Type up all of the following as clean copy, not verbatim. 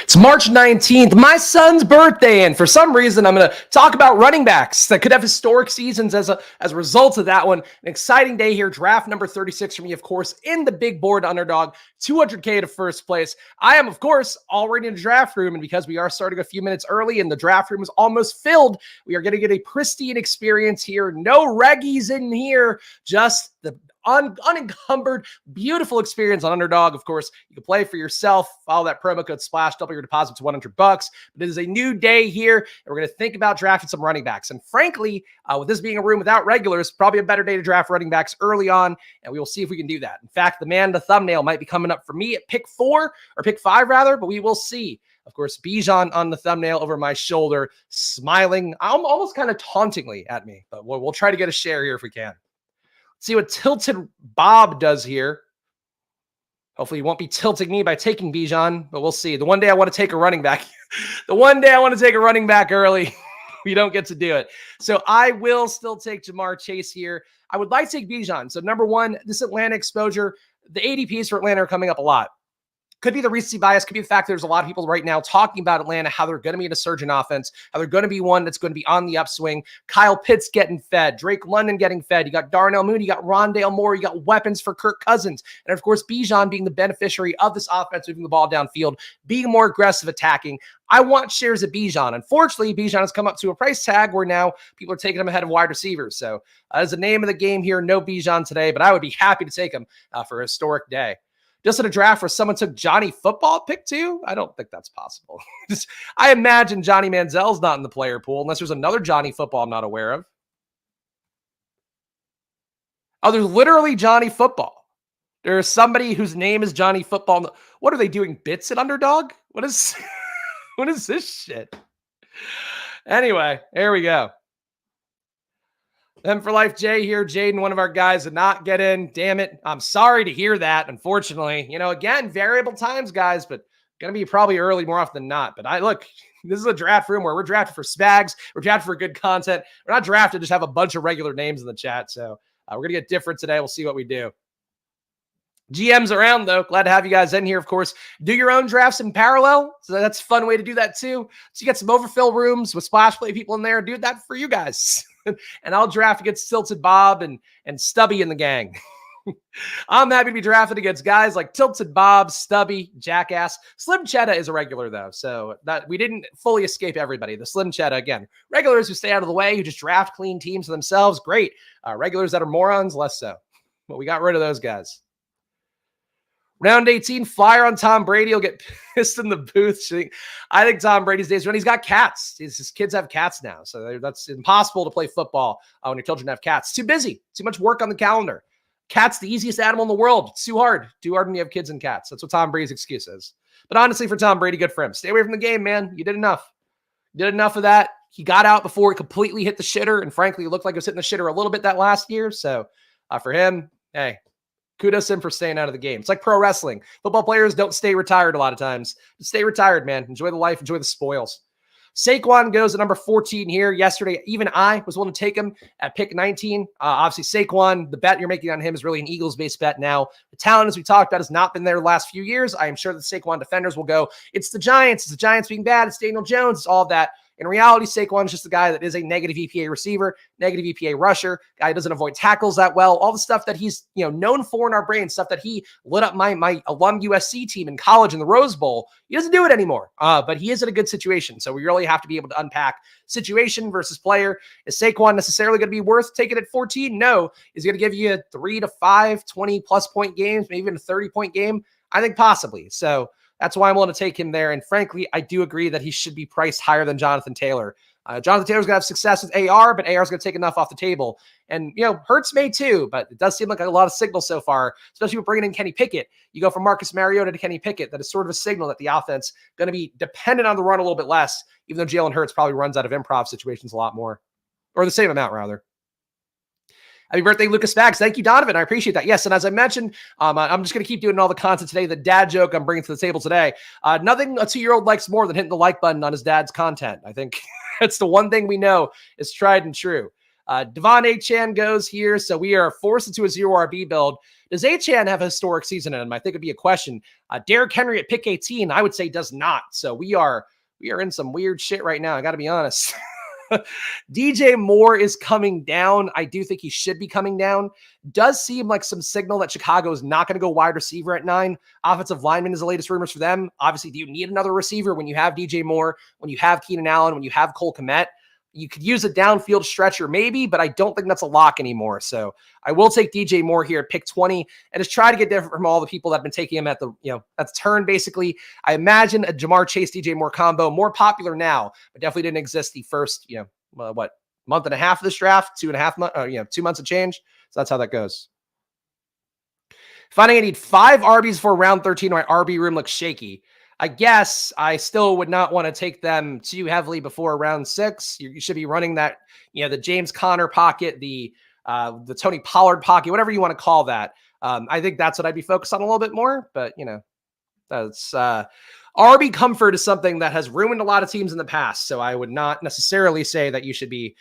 It's March 19th, my son's birthday, and for some reason, I'm going to talk about running backs that could have historic seasons as a result of that one. An exciting day here. Draft number 36 for me, of course, in the big board underdog, 200K to first place. I am, of course, already in the draft room, and because we are starting a few minutes early and the draft room is almost filled, we are going to get a pristine experience here. No reggies in here, just the unencumbered, beautiful experience on Underdog. Of course, you can play for yourself. Follow that promo code SPLASH, double your deposit to $100. But it is a new day here, and we're going to think about drafting some running backs. And frankly, with this being a room without regulars, probably a better day to draft running backs early on, and we will see if we can do that. In fact, the man in the thumbnail might be coming up for me at pick 4, or pick 5 rather, but we will see. Of course, Bijan on the thumbnail over my shoulder, smiling almost kind of tauntingly at me, but we'll try to get a share here if we can. See what Tilted Bob does here. Hopefully he won't be tilting me by taking Bijan, but we'll see. The one day I want to take a running back. The one day I want to take a running back early. We don't get to do it. So I will still take Jamar Chase here. I would like to take Bijan. So number one, this Atlanta exposure, the ADPs for Atlanta are coming up a lot. Could be the recency bias, could be the fact that there's a lot of people right now talking about Atlanta, how they're going to be in a surge in offense, how they're going to be one that's going to be on the upswing. Kyle Pitts getting fed, Drake London getting fed. You got Darnell Mooney, you got Rondale Moore, you got weapons for Kirk Cousins. And of course, Bijan being the beneficiary of this offense, moving the ball downfield, being more aggressive attacking. I want shares of Bijan. Unfortunately, Bijan has come up to a price tag where now people are taking him ahead of wide receivers. So as the name of the game here, no Bijan today, but I would be happy to take him for a historic day. Just in a draft where someone took Johnny Football at pick 2? I don't think that's possible. I imagine Johnny Manziel's not in the player pool unless there's another Johnny Football I'm not aware of. Oh, there's literally Johnny Football. There's somebody whose name is Johnny Football. What are they doing? Bits at Underdog? What is this shit? Anyway, here we go. M for Life Jay here. Jaden, one of our guys, did not get in. Damn it. I'm sorry to hear that, unfortunately. You know, again, variable times, guys, but going to be probably early more often than not. But look, this is a draft room where we're drafted for Spags. We're drafted for good content. We're not drafted to just have a bunch of regular names in the chat. So we're going to get different today. We'll see what we do. GM's around, though. Glad to have you guys in here, of course. Do your own drafts in parallel. So that's a fun way to do that, too. So you get some overfill rooms with splash play people in there. Do that for you guys. And I'll draft against Tilted Bob and Stubby in the gang. I'm happy to be drafted against guys like Tilted Bob, Stubby, Jackass. Slim Cheddar is a regular, though, so that we didn't fully escape everybody. The Slim Cheddar, again, regulars who stay out of the way, who just draft clean teams for themselves, great. Regulars that are morons, less so. But we got rid of those guys. Round 18, flyer on Tom Brady. He'll get pissed in the booth. I think Tom Brady's days run. He's got cats. His kids have cats now. So that's impossible to play football when your children have cats. Too busy. Too much work on the calendar. Cat's the easiest animal in the world. It's too hard. Too hard when you have kids and cats. That's what Tom Brady's excuse is. But honestly, for Tom Brady, good for him. Stay away from the game, man. You did enough. You did enough of that. He got out before he completely hit the shitter. And frankly, it looked like he was hitting the shitter a little bit that last year. So for him, hey, kudos to him for staying out of the game. It's like pro wrestling. Football players don't stay retired a lot of times. Just stay retired, man. Enjoy the life. Enjoy the spoils. Saquon goes at number 14 here. Yesterday, even I was willing to take him at pick 19. Obviously, Saquon, the bet you're making on him is really an Eagles-based bet now. The talent, as we talked about, has not been there the last few years. I am sure that Saquon defenders will go, it's the Giants. It's the Giants being bad. It's Daniel Jones. It's all of that. In reality, Saquon's just a guy that is a negative EPA receiver, negative EPA rusher, guy who doesn't avoid tackles that well, all the stuff that he's known for in our brain, stuff that he lit up my alum USC team in college in the Rose Bowl. He doesn't do it anymore, but he is in a good situation. So we really have to be able to unpack situation versus player. Is Saquon necessarily going to be worth taking at 14? No. Is he going to give you a 3 to 5, 20-plus point games, maybe even a 30-point game? I think possibly. So that's why I'm willing to take him there. And frankly, I do agree that he should be priced higher than Jonathan Taylor. Jonathan Taylor's going to have success with AR, but AR's going to take enough off the table. And, Hurts may too, but it does seem like a lot of signals so far, especially with bringing in Kenny Pickett. You go from Marcus Mariota to Kenny Pickett. That is sort of a signal that the offense going to be dependent on the run a little bit less, even though Jalen Hurts probably runs out of improv situations a lot more, or the same amount, rather. Happy birthday, Lucas Spags. Thank you, Donovan. I appreciate that. Yes, and as I mentioned, I'm just going to keep doing all the content today. The dad joke I'm bringing to the table today. Nothing a 2-year-old likes more than hitting the like button on his dad's content. I think that's the one thing we know is tried and true. Devon Achan goes here. So we are forced into a 0 RB build. Does Achan have a historic season in him? I think it'd be a question. Derrick Henry at pick 18, I would say does not. So we are in some weird shit right now. I got to be honest. DJ Moore is coming down. I do think he should be coming down. Does seem like some signal that Chicago is not going to go wide receiver at 9. Offensive lineman is the latest rumors for them. Obviously, do you need another receiver when you have DJ Moore, when you have Keenan Allen, when you have Cole Kmet? You could use a downfield stretcher maybe, but I don't think that's a lock anymore. So I will take DJ Moore here at pick 20 and just try to get different from all the people that have been taking him at the, at the turn, basically. I imagine a Jamar Chase, DJ Moore combo, more popular now, but definitely didn't exist the first, month and a half of this draft, 2.5 months, 2 months of change. So that's how that goes. Finding I need 5 RBs for round 13. My RB room looks shaky. I guess I still would not want to take them too heavily before round 6. You should be running that, the James Conner pocket, the Tony Pollard pocket, whatever you want to call that. I think that's what I'd be focused on a little bit more, but that's RB comfort is something that has ruined a lot of teams in the past. So I would not necessarily say that you should be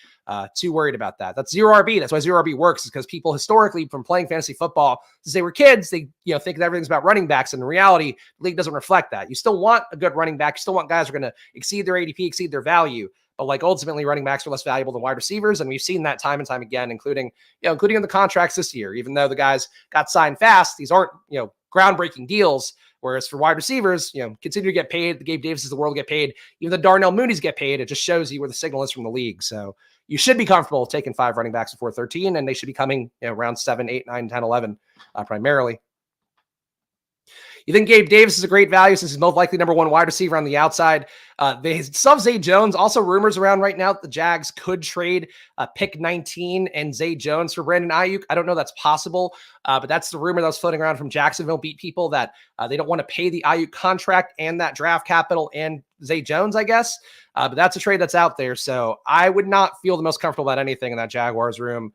too worried about that. That's 0 RB. That's why 0 RB works, is because people historically from playing fantasy football since they were kids, they think that everything's about running backs. And in reality, the league doesn't reflect that. You still want a good running back. You still want guys who are going to exceed their ADP, exceed their value. But ultimately, running backs are less valuable than wide receivers. And we've seen that time and time again, including in the contracts this year. Even though the guys got signed fast, these aren't, groundbreaking deals. Whereas for wide receivers, continue to get paid. The Gabe Davises of the world get paid. Even the Darnell Mooney's get paid. It just shows you where the signal is from the league. So you should be comfortable taking 5 running backs before 13, and they should be coming around 7, 8, 9, 10, 11 primarily. You think Gabe Davis is a great value since he's most likely number 1 wide receiver on the outside. They sub Zay Jones. Also rumors around right now that the Jags could trade pick 19 and Zay Jones for Brandon Ayuk. I don't know that's possible, but that's the rumor that was floating around from Jacksonville beat people, that they don't want to pay the Ayuk contract and that draft capital and Zay Jones, I guess. But that's a trade that's out there. So I would not feel the most comfortable about anything in that Jaguars room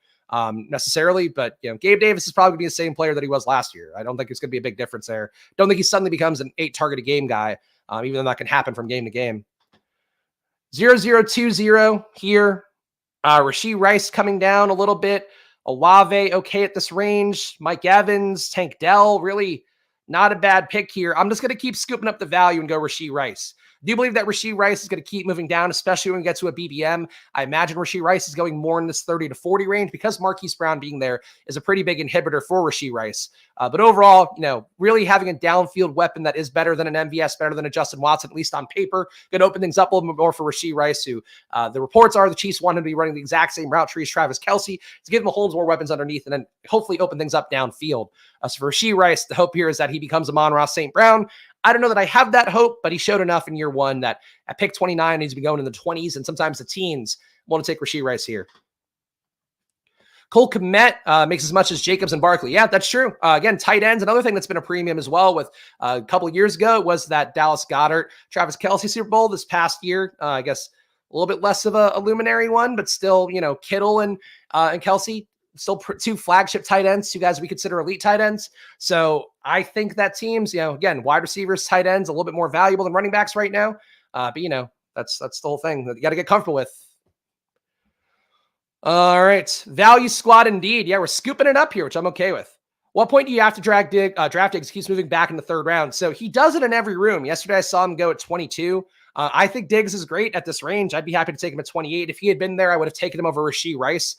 necessarily, but Gabe Davis is probably gonna be the same player that he was last year. I don't think it's gonna be a big difference there. Don't think he suddenly becomes an 8 target a game guy, even though that can happen from game to game. 0-0-2-0 here. Rashee Rice coming down a little bit. Olave okay at this range. Mike Evans, Tank Dell, really not a bad pick here. I'm just gonna keep scooping up the value and go Rashee Rice. Do you believe that Rashee Rice is going to keep moving down, especially when we get to a BBM? I imagine Rashee Rice is going more in this 30 to 40 range because Marquise Brown being there is a pretty big inhibitor for Rashee Rice. But overall, really having a downfield weapon that is better than an MVS, better than a Justin Watson, at least on paper, could open things up a little bit more for Rashee Rice, who the reports are the Chiefs want him to be running the exact same route tree as Travis Kelce to give Mahomes more weapons underneath and then hopefully open things up downfield. So for Rashee Rice, the hope here is that he becomes a Amon-Ra St. Brown. I don't know that I have that hope, but he showed enough in year 1 that at pick 29, he's been going in the 20s and sometimes the teens. Want to take Rashee Rice here. Cole Kmet makes as much as Jacobs and Barkley. Yeah, that's true. Again, tight ends. Another thing that's been a premium as well with a couple of years ago was that Dallas Goedert, Travis Kelce Super Bowl this past year. I guess a little bit less of a luminary one, but still, Kittle and Kelce. Still 2 flagship tight ends, 2 guys we consider elite tight ends. So I think that teams, again, wide receivers, tight ends, a little bit more valuable than running backs right now. But that's the whole thing that you got to get comfortable with. All right. Value squad indeed. Yeah, we're scooping it up here, which I'm okay with. What point do you have to draft Diggs? Keeps moving back in the 3rd round. So he does it in every room. Yesterday I saw him go at 22. I think Diggs is great at this range. I'd be happy to take him at 28. If he had been there, I would have taken him over Rashee Rice.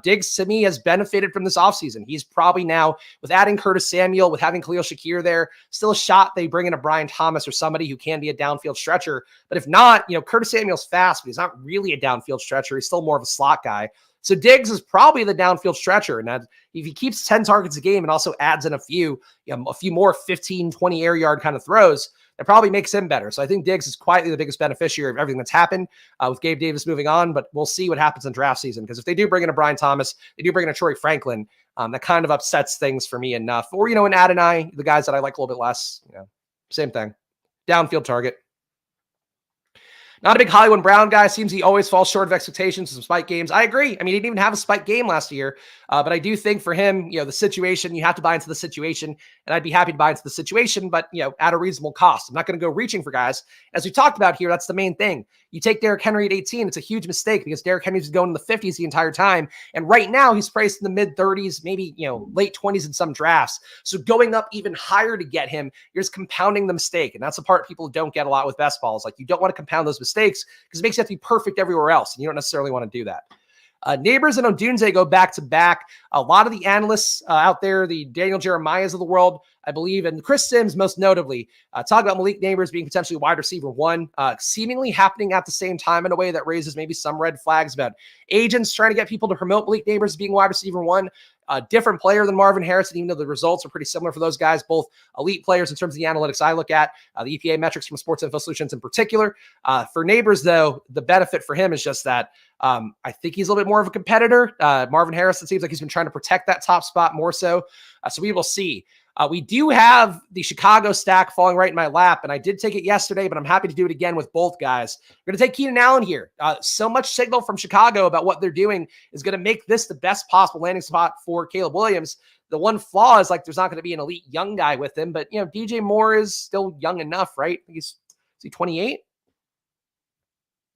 Diggs, to me, has benefited from this offseason. He's probably now, with adding Curtis Samuel, with having Khalil Shakir there, still a shot they bring in a Brian Thomas or somebody who can be a downfield stretcher. But if not, Curtis Samuel's fast, but he's not really a downfield stretcher. He's still more of a slot guy. So Diggs is probably the downfield stretcher. And if he keeps 10 targets a game and also adds in a few more 15, 20 air yard kind of throws, it probably makes him better. So I think Diggs is quietly the biggest beneficiary of everything that's happened with Gabe Davis moving on, but we'll see what happens in draft season. Because if they do bring in a Brian Thomas, they do bring in a Troy Franklin, that kind of upsets things for me enough. Or, an Adonai, the guys that I like a little bit less, same thing. Downfield target. Not a big Hollywood Brown guy. Seems he always falls short of expectations in some spike games. I agree. I mean, he didn't even have a spike game last year. But I do think for him, the situation, you have to buy into the situation. And I'd be happy to buy into the situation, but, at a reasonable cost. I'm not going to go reaching for guys. As we talked about here, that's the main thing. You take Derrick Henry at 18, it's a huge mistake because Derrick Henry's going in the 50s the entire time. And right now he's priced in the mid 30s, maybe, late 20s in some drafts. So going up even higher to get him, you're just compounding the mistake. And that's the part people don't get a lot with best balls. Like, you don't want to compound those mistakes because it makes you have to be perfect everywhere else. And you don't necessarily want to do that. Neighbors and Odunze go back to back. A lot of the analysts out there, the Daniel Jeremiahs of the world, I believe, and Chris Sims most notably, talk about Malik Neighbors being potentially wide receiver 1, seemingly happening at the same time in a way that raises maybe some red flags about agents trying to get people to promote Malik Neighbors as being wide receiver 1. A different player than Marvin Harrison, even though the results are pretty similar for those guys, both elite players in terms of the analytics I look at, the EPA metrics from Sports Info Solutions in particular. For Neighbors, though, the benefit for him is just that I think he's a little bit more of a competitor. Marvin Harrison seems like he's been trying to protect that top spot more so. So we will see. We do have the Chicago stack falling right in my lap, and I did take it yesterday, but I'm happy to do it again with both guys. We're going to take Keenan Allen here. So much signal from Chicago about what they're doing is going to make this the best possible landing spot for Caleb Williams. The one flaw is there's not going to be an elite young guy with him, but DJ Moore is still young enough, right? Is he 28?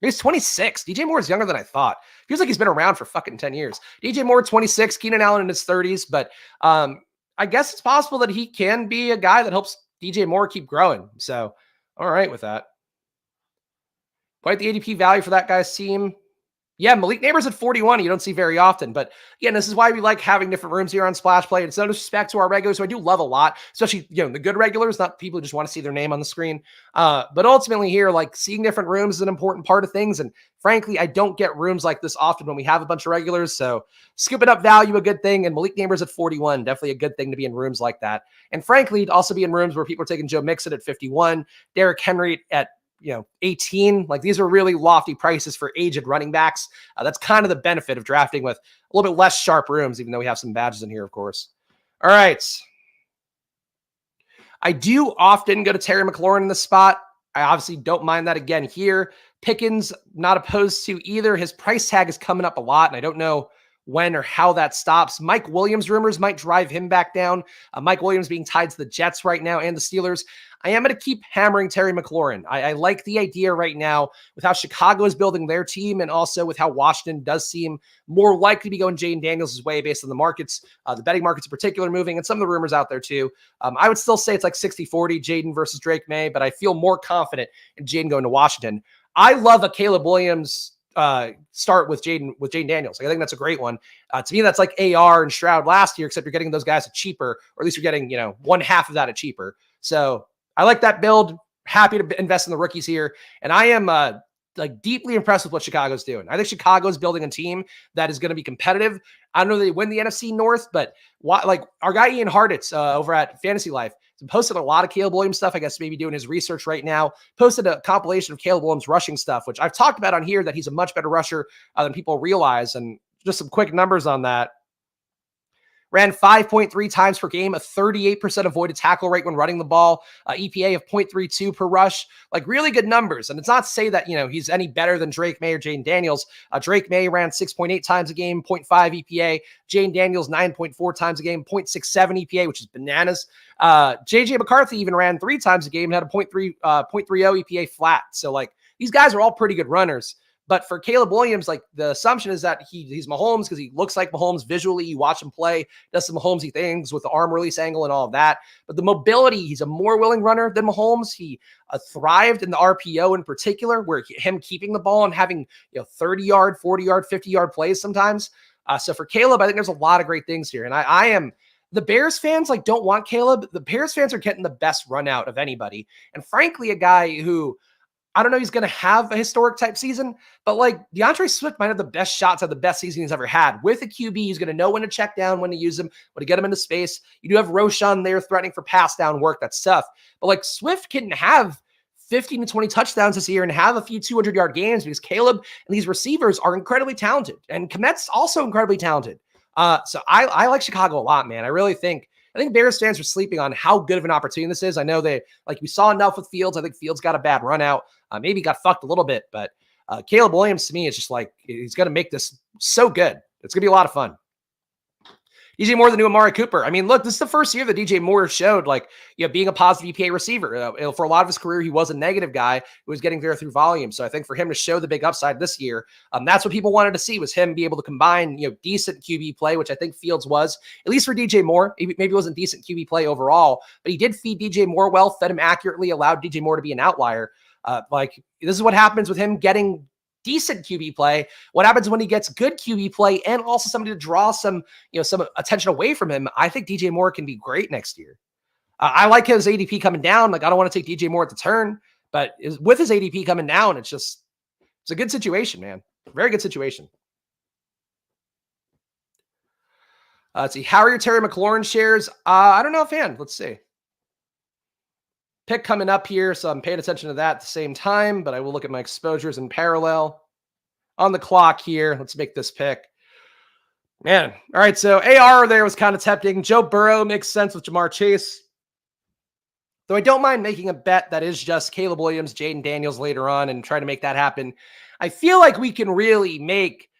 He's 26. DJ Moore is younger than I thought. Feels like he's been around for fucking 10 years. DJ Moore, 26, Keenan Allen in his 30s, but I guess it's possible that he can be a guy that helps DJ Moore keep growing. So, all right with that. Quite the ADP value for that guy's team. Yeah, Malik Neighbors at 41, you don't see very often. But again, this is why we like having different rooms here on Splash Play. It's no disrespect to our regulars, who I do love a lot, especially, the good regulars, not people who just want to see their name on the screen. But ultimately here, seeing different rooms is an important part of things. And frankly, I don't get rooms like this often when we have a bunch of regulars. So scooping up value, a good thing. And Malik Neighbors at 41, definitely a good thing to be in rooms like that. And frankly, to also be in rooms where people are taking Joe Mixon at 51, Derrick Henry at 18, these are really lofty prices for aged running backs. That's kind of the benefit of drafting with a little bit less sharp rooms, even though we have some badges in here, of course. All right. I do often go to Terry McLaurin in this spot. I obviously don't mind that again here. Pickens, not opposed to either. His price tag is coming up a lot, and I don't know when or how that stops. Mike Williams rumors might drive him back down. Mike Williams being tied to the Jets right now and the Steelers. I am going to keep hammering Terry McLaurin. I like the idea right now with how Chicago is building their team, and also with how Washington does seem more likely to be going Jaden Daniels' way based on the markets, the betting markets in particular moving, and some of the rumors out there too. I would still say it's 60-40 Jaden versus Drake May, but I feel more confident in Jaden going to Washington. I love a Caleb Williams start with Jaden Daniels. I think that's a great one. To me, that's like AR and Stroud last year, except you're getting those guys at cheaper, or at least you're getting, one half of that at cheaper. So I like that build. Happy to invest in the rookies here. And I am deeply impressed with what Chicago's doing. I think Chicago's building a team that is going to be competitive. I don't know that they win the NFC North, but our guy Ian Harditz over at Fantasy Life posted a lot of Caleb Williams stuff. I guess maybe doing his research right now. Posted a compilation of Caleb Williams rushing stuff, which I've talked about on here, that he's a much better rusher than people realize. And just some quick numbers on that. Ran 5.3 times per game, a 38% avoided tackle rate when running the ball, EPA of 0.32 per rush, really good numbers. And it's not to say that, he's any better than Drake May or Jaden Daniels. Drake May ran 6.8 times a game, 0.5 EPA. Jaden Daniels, 9.4 times a game, 0.67 EPA, which is bananas. JJ McCarthy even ran 3 times a game and had a 0.30 EPA flat. So these guys are all pretty good runners. But for Caleb Williams, the assumption is that he's Mahomes because he looks like Mahomes visually. You watch him play, does some Mahomesy things with the arm release angle and all of that. But the mobility, he's a more willing runner than Mahomes. He thrived in the RPO in particular, where him keeping the ball and having 30-yard, 40-yard, 50-yard plays sometimes. So for Caleb, I think there's a lot of great things here. And I am the Bears fans don't want Caleb. The Bears fans are getting the best run out of anybody. And frankly, a guy who, I don't know, he's going to have a historic type season, but DeAndre Swift might have the best shots at the best season he's ever had. With a QB, he's going to know when to check down, when to use him, when to get him into space. You do have Roshan there threatening for pass down work. That's tough. But Swift can have 15 to 20 touchdowns this year and have a few 200-yard games, because Caleb and these receivers are incredibly talented. And Kmet's also incredibly talented. So I like Chicago a lot, man. I really think I think Bears fans are sleeping on how good of an opportunity this is. I know we saw enough with Fields. I think Fields got a bad run out. Maybe got fucked a little bit, but Caleb Williams to me is just like, he's going to make this so good. It's going to be a lot of fun. DJ Moore, the new Amari Cooper. I mean, look, this is the first year that DJ Moore showed, being a positive EPA receiver. For a lot of his career, he was a negative guy who was getting there through volume. So I think for him to show the big upside this year, that's what people wanted to see, was him be able to combine, decent QB play, which I think Fields was, at least for DJ Moore. Maybe it wasn't decent QB play overall, but he did feed DJ Moore well, fed him accurately, allowed DJ Moore to be an outlier. This is what happens with him getting decent QB play. What happens when he gets good QB play and also somebody to draw some attention away from him? I think DJ Moore can be great next year. I like his ADP coming down. I don't want to take DJ Moore at the turn, but with his ADP coming down, it's a good situation, man. Very good situation. Let's see. How are your Terry McLaurin shares? I don't know, fan. Let's see. Pick coming up here, so I'm paying attention to that at the same time, but I will look at my exposures in parallel. On the clock here, let's make this pick. Man, all right, so AR there was kind of tempting. Joe Burrow makes sense with Jamar Chase. Though I don't mind making a bet that is just Caleb Williams, Jaden Daniels later on and try to make that happen. I feel like we can really make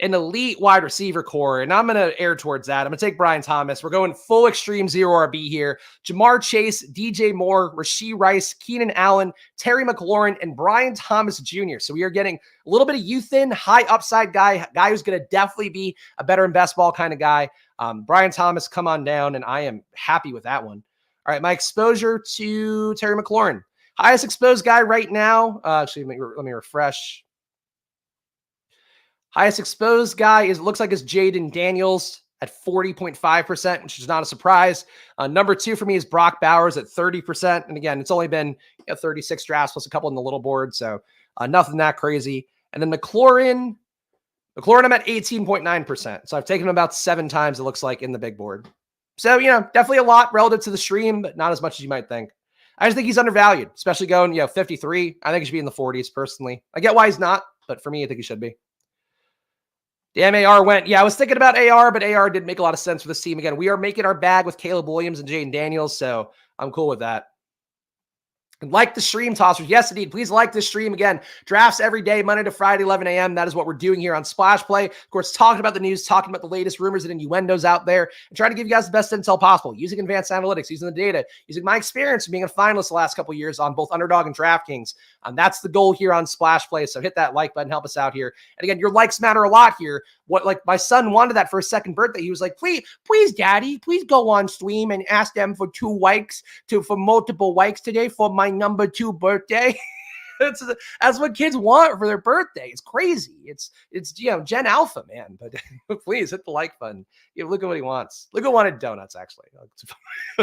an elite wide receiver core, and I'm going to err towards that. I'm going to take Brian Thomas. We're going full extreme zero RB here. Jamar Chase, DJ Moore, Rashee Rice, Keenan Allen, Terry McLaurin, and Brian Thomas Jr. So we are getting a little bit of youth in, high upside guy who's going to definitely be a better in best ball kind of guy. Brian Thomas, come on down, and I am happy with that one. All right, my exposure to Terry McLaurin. Highest exposed guy right now. Actually, let me refresh. Highest exposed guy looks like it's Jaden Daniels at 40.5%, which is not a surprise. Number 2 for me is Brock Bowers at 30%. And again, it's only been 36 drafts plus a couple in the little board. So nothing that crazy. And then McLaurin, I'm at 18.9%. So I've taken him about 7 times, it looks like, in the big board. So, definitely a lot relative to the stream, but not as much as you might think. I just think he's undervalued, especially going, 53. I think he should be in the 40s personally. I get why he's not, but for me, I think he should be. Damn, AR went. Yeah, I was thinking about AR, but AR did make a lot of sense for this team. Again, we are making our bag with Caleb Williams and Jaden Daniels, so I'm cool with that. And like the stream, tossers. Yes, indeed. Please like this stream. Again, drafts every day, Monday to Friday, 11 a.m. That is what we're doing here on Splash Play. Of course, talking about the news, talking about the latest rumors and innuendos out there, and trying to give you guys the best intel possible, using advanced analytics, using the data, using my experience being a finalist the last couple of years on both Underdog and DraftKings. That's the goal here on Splash Play. So hit that like button, help us out here. And again, your likes matter a lot here. My son wanted that for his second birthday. He was like, please, daddy, please go on stream and ask them for multiple likes today for my number 2 birthday. That's what kids want for their birthday. It's crazy. It's Gen Alpha, man. But please hit the like button. Look at what he wants. Look at wanted donuts, actually.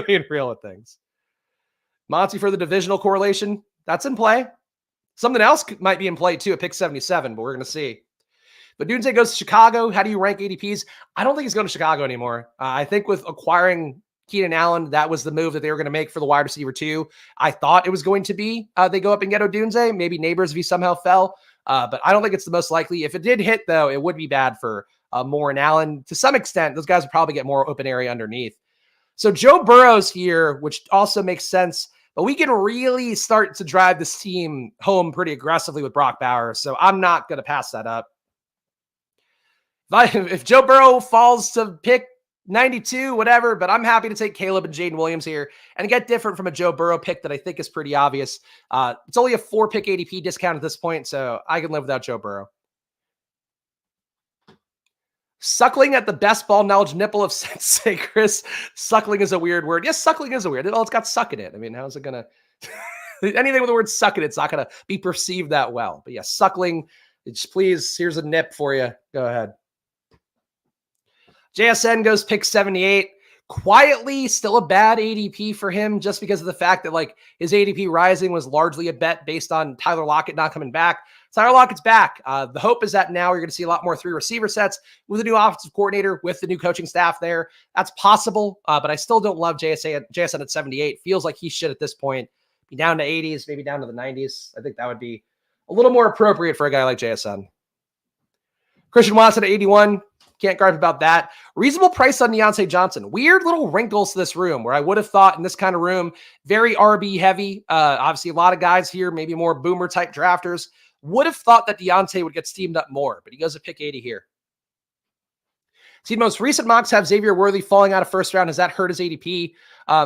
Being real with things. Monty for the divisional correlation. That's in play. Something else might be in play too at pick 77, but we're going to see. But Doomsday goes to Chicago. How do you rank ADPs? I don't think he's going to Chicago anymore. I think with acquiring Keenan Allen, that was the move that they were going to make for the wide receiver 2. I thought it was going to be they go up and get Odunze, maybe Neighbors if he somehow fell. But I don't think it's the most likely. If it did hit, though, it would be bad for Moore and Allen. To some extent, those guys would probably get more open area underneath. So Joe Burrow's here, which also makes sense. But we can really start to drive this team home pretty aggressively with Brock Bowers. So I'm not going to pass that up. If Joe Burrow falls to pick 92, whatever, but I'm happy to take Caleb and Jaden Williams here and get different from a Joe Burrow pick that I think is pretty obvious. It's only a 4-pick ADP discount at this point, so I can live without Joe Burrow. Suckling at the best ball knowledge nipple of Sensei Chris. Suckling is a weird word. Yes, suckling is a weird. Well, it's got suck in it. I mean, how's it going to... Anything with the word suck in it's not going to be perceived that well. But yeah, suckling. Please, here's a nip for you. Go ahead. JSN goes pick 78. Quietly, still a bad ADP for him just because of the fact that his ADP rising was largely a bet based on Tyler Lockett not coming back. Tyler Lockett's back. The hope is that now you're going to see a lot more 3 receiver sets with a new offensive coordinator, with the new coaching staff there. That's possible, but I still don't love JSN at 78. Feels like he should at this point be down to 80s, maybe down to the 90s. I think that would be a little more appropriate for a guy like JSN. Christian Watson at 81. Can't gripe about that. Reasonable price on Deontay Johnson. Weird little wrinkles to this room where I would have thought in this kind of room, very RB heavy. Obviously, a lot of guys here, maybe more boomer type drafters, would have thought that Deontay would get steamed up more, but he goes to pick 80 here. See, most recent mocks have Xavier Worthy falling out of first round. Has that hurt his ADP?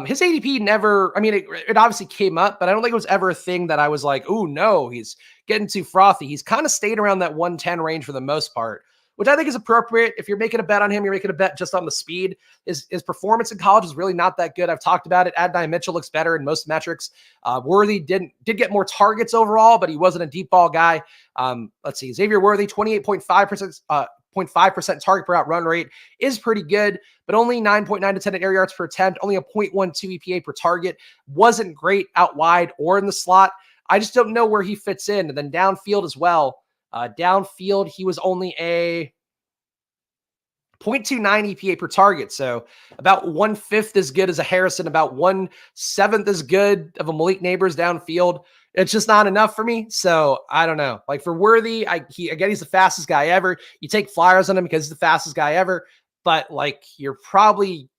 His ADP never, I mean, it obviously came up, but I don't think it was ever a thing that I was like, oh no, he's getting too frothy. He's kind of stayed around that 110 range for the most part, which I think is appropriate. If you're making a bet on him, you're making a bet just on the speed. His performance in college is really not that good. I've talked about it. Adonai Mitchell looks better in most metrics. Worthy did get more targets overall, but he wasn't a deep ball guy. Let's see, Xavier Worthy, 28.5%. 0.5% target per out run rate is pretty good, but only 9.9 to 10 air yards per attempt, only a 0.12 EPA per target. Wasn't great out wide or in the slot. I just don't know where he fits in. And then downfield as well. Downfield, he was only a 0.29 EPA per target. So about 1/5 as good as a Harrison, about 1/7 as good of a Malik Neighbors downfield. It's just not enough for me. So I don't know. Like for Worthy, he's the fastest guy ever. You take flyers on him because he's the fastest guy ever. But like you're probably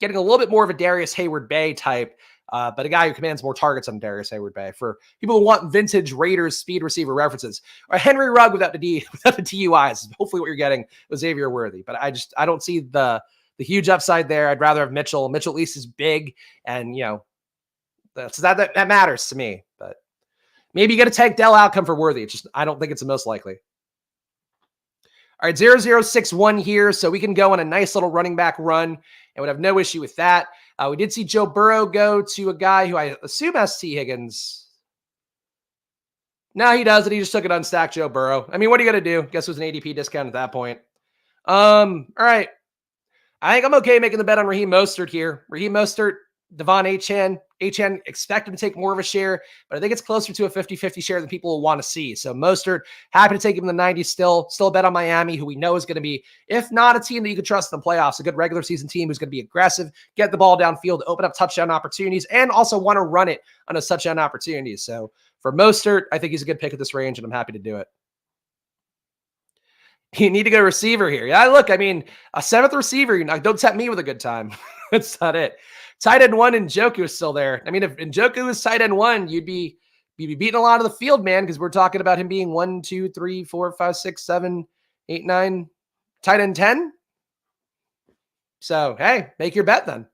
getting a little bit more of a Darius Hayward-Bay type, but a guy who commands more targets on Darius Hayward-Bay. For people who want vintage Raiders speed receiver references, or Henry Rugg without the DUIs, hopefully what you're getting with Xavier Worthy. But I don't see the huge upside there. I'd rather have Mitchell. Mitchell at least is big, and that matters to me. But maybe you get a Tank Dell outcome for Worthy. It's just I don't think it's the most likely. All right, 0061 here, so we can go on a nice little running back run and would have no issue with that. We did see Joe Burrow go to a guy who I assume has T. Higgins. No, he doesn't. He just took it unstacked Joe Burrow. I mean, what are you going to do? Guess it was an ADP discount at that point. All right. I think I'm okay making the bet on Raheem Mostert here. Raheem Mostert, Devon Achane. Achane, expect him to take more of a share, but I think it's closer to a 50-50 share than people will want to see. So Mostert, happy to take him in the 90s still a bet on Miami, who we know is going to be, if not a team that you can trust in the playoffs, a good regular season team who's going to be aggressive, get the ball downfield, open up touchdown opportunities, and also want to run it on those touchdown opportunities. So for Mostert, I think he's a good pick at this range, and I'm happy to do it. You need to go receiver here. Yeah, look, I mean, a seventh receiver, don't tempt me with a good time. That's not it. Tight end 1 and Njoku is still there. I mean, if Njoku is tight end 1, you'd be beating a lot of the field, man, because we're talking about him being 1, 2, 3, 4, 5, 6, 7, 8, 9, tight end 10. So, hey, make your bet then.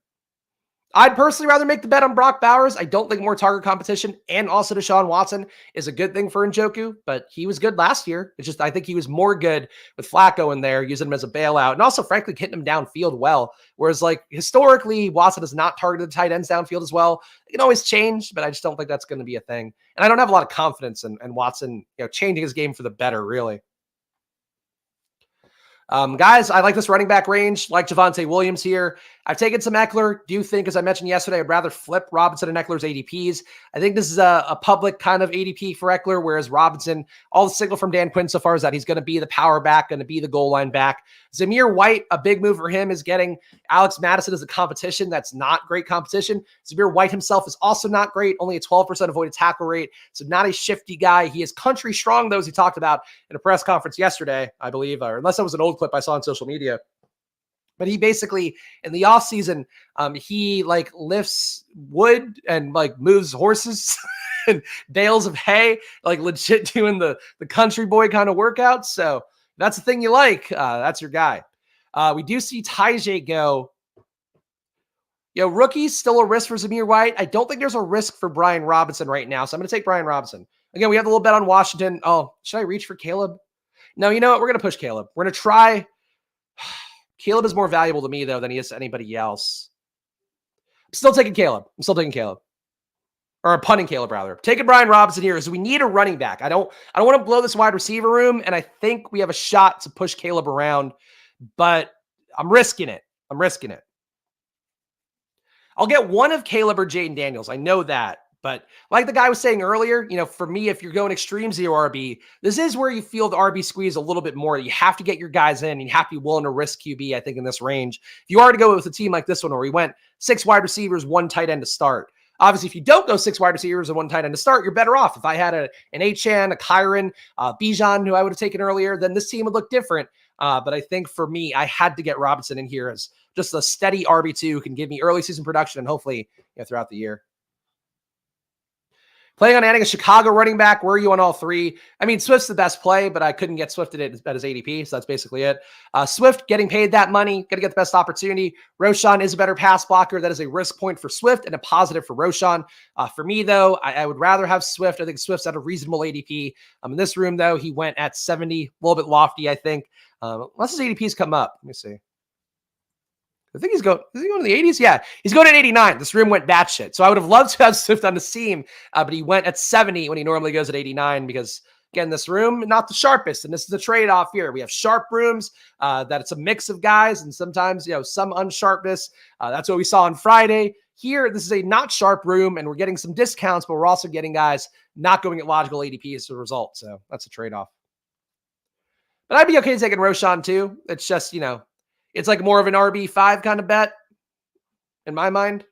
I'd personally rather make the bet on Brock Bowers. I don't think more target competition and also Deshaun Watson is a good thing for Njoku, but he was good last year. It's just I think he was more good with Flacco in there, using him as a bailout, and also, frankly, hitting him downfield well. Whereas, like, historically, Watson has not targeted tight ends downfield as well. It can always change, but I just don't think that's going to be a thing. And I don't have a lot of confidence in Watson, changing his game for the better, really. Guys, I like this running back range, like Javonte Williams here. I've taken some Eckler. Do think, as I mentioned yesterday, I'd rather flip Robinson and Eckler's ADPs. I think this is a public kind of ADP for Eckler, whereas Robinson, all the signal from Dan Quinn so far is that he's going to be the power back, going to be the goal line back. Zamir White, a big move for him is getting Alex Madison as a competition. That's not great competition. Zamir White himself is also not great, only a 12% avoided tackle rate, so not a shifty guy. He is country strong, though, as he talked about in a press conference yesterday, I believe, or unless that was an old clip I saw on social media. But he basically, in the offseason, he like lifts wood and like moves horses and bales of hay, like legit doing the country boy kind of workouts. So that's the thing you like. That's your guy. We do see Tyjae go. Rookie's still a risk for Zamir White. I don't think there's a risk for Brian Robinson right now. So I'm going to take Brian Robinson. Again, we have a little bet on Washington. Oh, should I reach for Caleb? No, you know what? We're going to push Caleb. We're going to try. Caleb is more valuable to me, though, than he is to anybody else. I'm still taking Caleb. Or punting Caleb, rather. Taking Brian Robinson here is we need a running back. I don't want to blow this wide receiver room, and I think we have a shot to push Caleb around, but I'm risking it. I'll get one of Caleb or Jaden Daniels. I know that. But like the guy was saying earlier, for me, if you're going extreme zero RB, this is where you feel the RB squeeze a little bit more. You have to get your guys in and you have to be willing to risk QB, I think, in this range. If you are to go with a team like this one where we went 6 wide receivers, 1 tight end to start, Obviously, if you don't go 6 wide receivers and 1 tight end to start, you're better off. If I had an Achane, a Kyron, Bijan, who I would have taken earlier, then this team would look different. But I think for me, I had to get Robinson in here as just a steady RB2 who can give me early season production and hopefully throughout the year. Playing on adding a Chicago running back. Where are you on all 3? I mean, Swift's the best play, but I couldn't get Swift at his ADP, so that's basically it. Swift getting paid that money, got to get the best opportunity. Roshan is a better pass blocker. That is a risk point for Swift and a positive for Roshan. For me, though, I would rather have Swift. I think Swift's at a reasonable ADP. In this room, though, he went at 70, a little bit lofty, I think. Unless his ADPs come up. Let me see. I think is he going to the 80s? Yeah, he's going at 89. This room went batshit. So I would have loved to have Swift on the seam, but he went at 70 when he normally goes at 89 because, again, this room, not the sharpest. And this is the trade-off here. We have sharp rooms that it's a mix of guys and sometimes, some unsharpness. That's what we saw on Friday. Here, this is a not sharp room, and we're getting some discounts, but we're also getting guys not going at logical ADP as a result. So that's a trade-off. But I'd be okay taking Roshan too. It's just, it's like more of an RB5 kind of bet in my mind.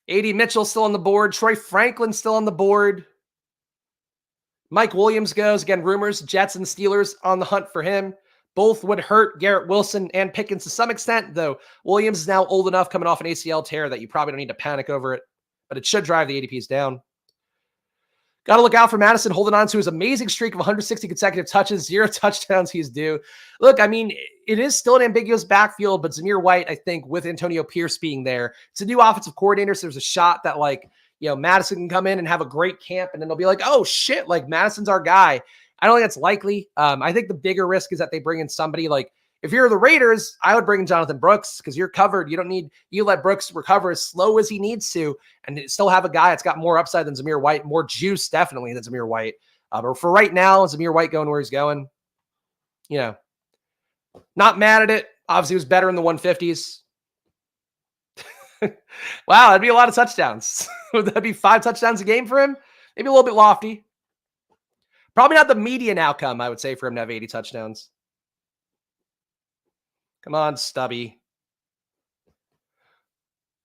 AD Mitchell still on the board. Troy Franklin still on the board. Mike Williams goes. Again, rumors, Jets and Steelers on the hunt for him. Both would hurt Garrett Wilson and Pickens to some extent, though Williams is now old enough coming off an ACL tear that you probably don't need to panic over it, but it should drive the ADPs down. Got to look out for Madison holding on to his amazing streak of 160 consecutive touches, 0 touchdowns he's due. Look, I mean, it is still an ambiguous backfield, but Zamir White, I think, with Antonio Pierce being there, it's a new offensive coordinator, so there's a shot that, Madison can come in and have a great camp, and then they'll be like, oh, shit, Madison's our guy. I don't think that's likely. I think the bigger risk is that they bring in somebody if you're the Raiders, I would bring in Jonathan Brooks because you're covered. You let Brooks recover as slow as he needs to and still have a guy that's got more upside than Zamir White, more juice definitely than Zamir White. But for right now, Zamir White going where he's going, not mad at it. Obviously, he was better in the 150s. Wow, that'd be a lot of touchdowns. Would that be 5 touchdowns a game for him? Maybe a little bit lofty. Probably not the median outcome, I would say, for him to have 80 touchdowns. Come on, Stubby.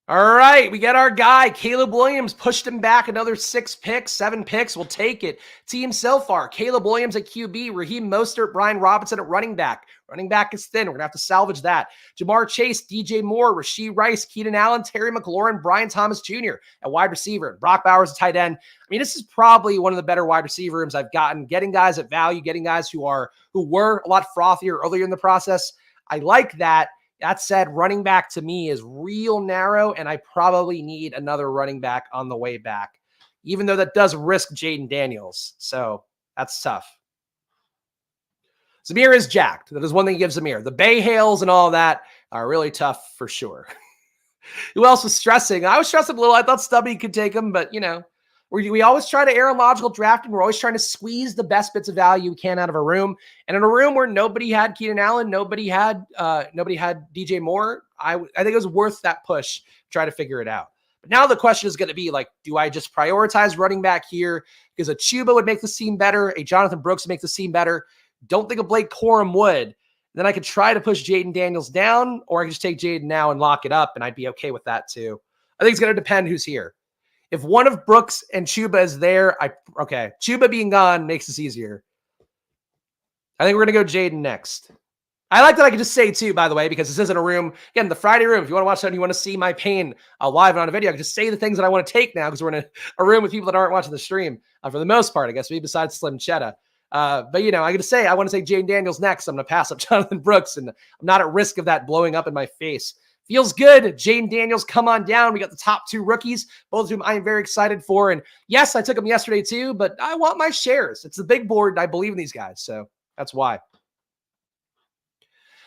All right, we got our guy. Caleb Williams pushed him back another 7 picks. We'll take it. Team so far, Caleb Williams at QB, Raheem Mostert, Brian Robinson at running back. Running back is thin. We're going to have to salvage that. Jamar Chase, DJ Moore, Rashee Rice, Keenan Allen, Terry McLaurin, Brian Thomas Jr. at wide receiver. Brock Bowers at tight end. I mean, this is probably one of the better wide receiver rooms I've gotten. Getting guys at value, getting guys who were a lot frothier earlier in the process. I like that. That said, running back to me is real narrow, and I probably need another running back on the way back, even though that does risk Jaden Daniels. So that's tough. Zamir is jacked. That is one thing he gives Zamir. The Bay Hails and all that are really tough for sure. Who else was stressing? I was stressing a little. I thought Stubby could take him, but, we always try to err on logical drafting. We're always trying to squeeze the best bits of value we can out of a room. And in a room where nobody had Keenan Allen, nobody had DJ Moore, I think it was worth that push to try to figure it out. But now the question is going to be do I just prioritize running back here? Because a Chuba would make the team better. A Jonathan Brooks would make the team better. Don't think a Blake Corum would. Then I could try to push Jaden Daniels down, or I could just take Jaden now and lock it up, and I'd be okay with that too. I think it's going to depend who's here. If one of Brooks and Chuba is there, Chuba being gone makes this easier. I think we're going to go Jaden next. I like that I can just say too, by the way, because this isn't a room. Again, the Friday room, if you want to watch that and you want to see my pain live and on a video, I can just say the things that I want to take now because we're in a room with people that aren't watching the stream for the most part, I guess, maybe besides Slim Chetta. But, I got to say, I want to say Jaden Daniels next. I'm going to pass up Jonathan Brooks, and I'm not at risk of that blowing up in my face. Feels good. Jaden Daniels, come on down. We got the top 2 rookies, both of whom I am very excited for. And yes, I took them yesterday too, but I want my shares. It's the big board, and I believe in these guys, so that's why.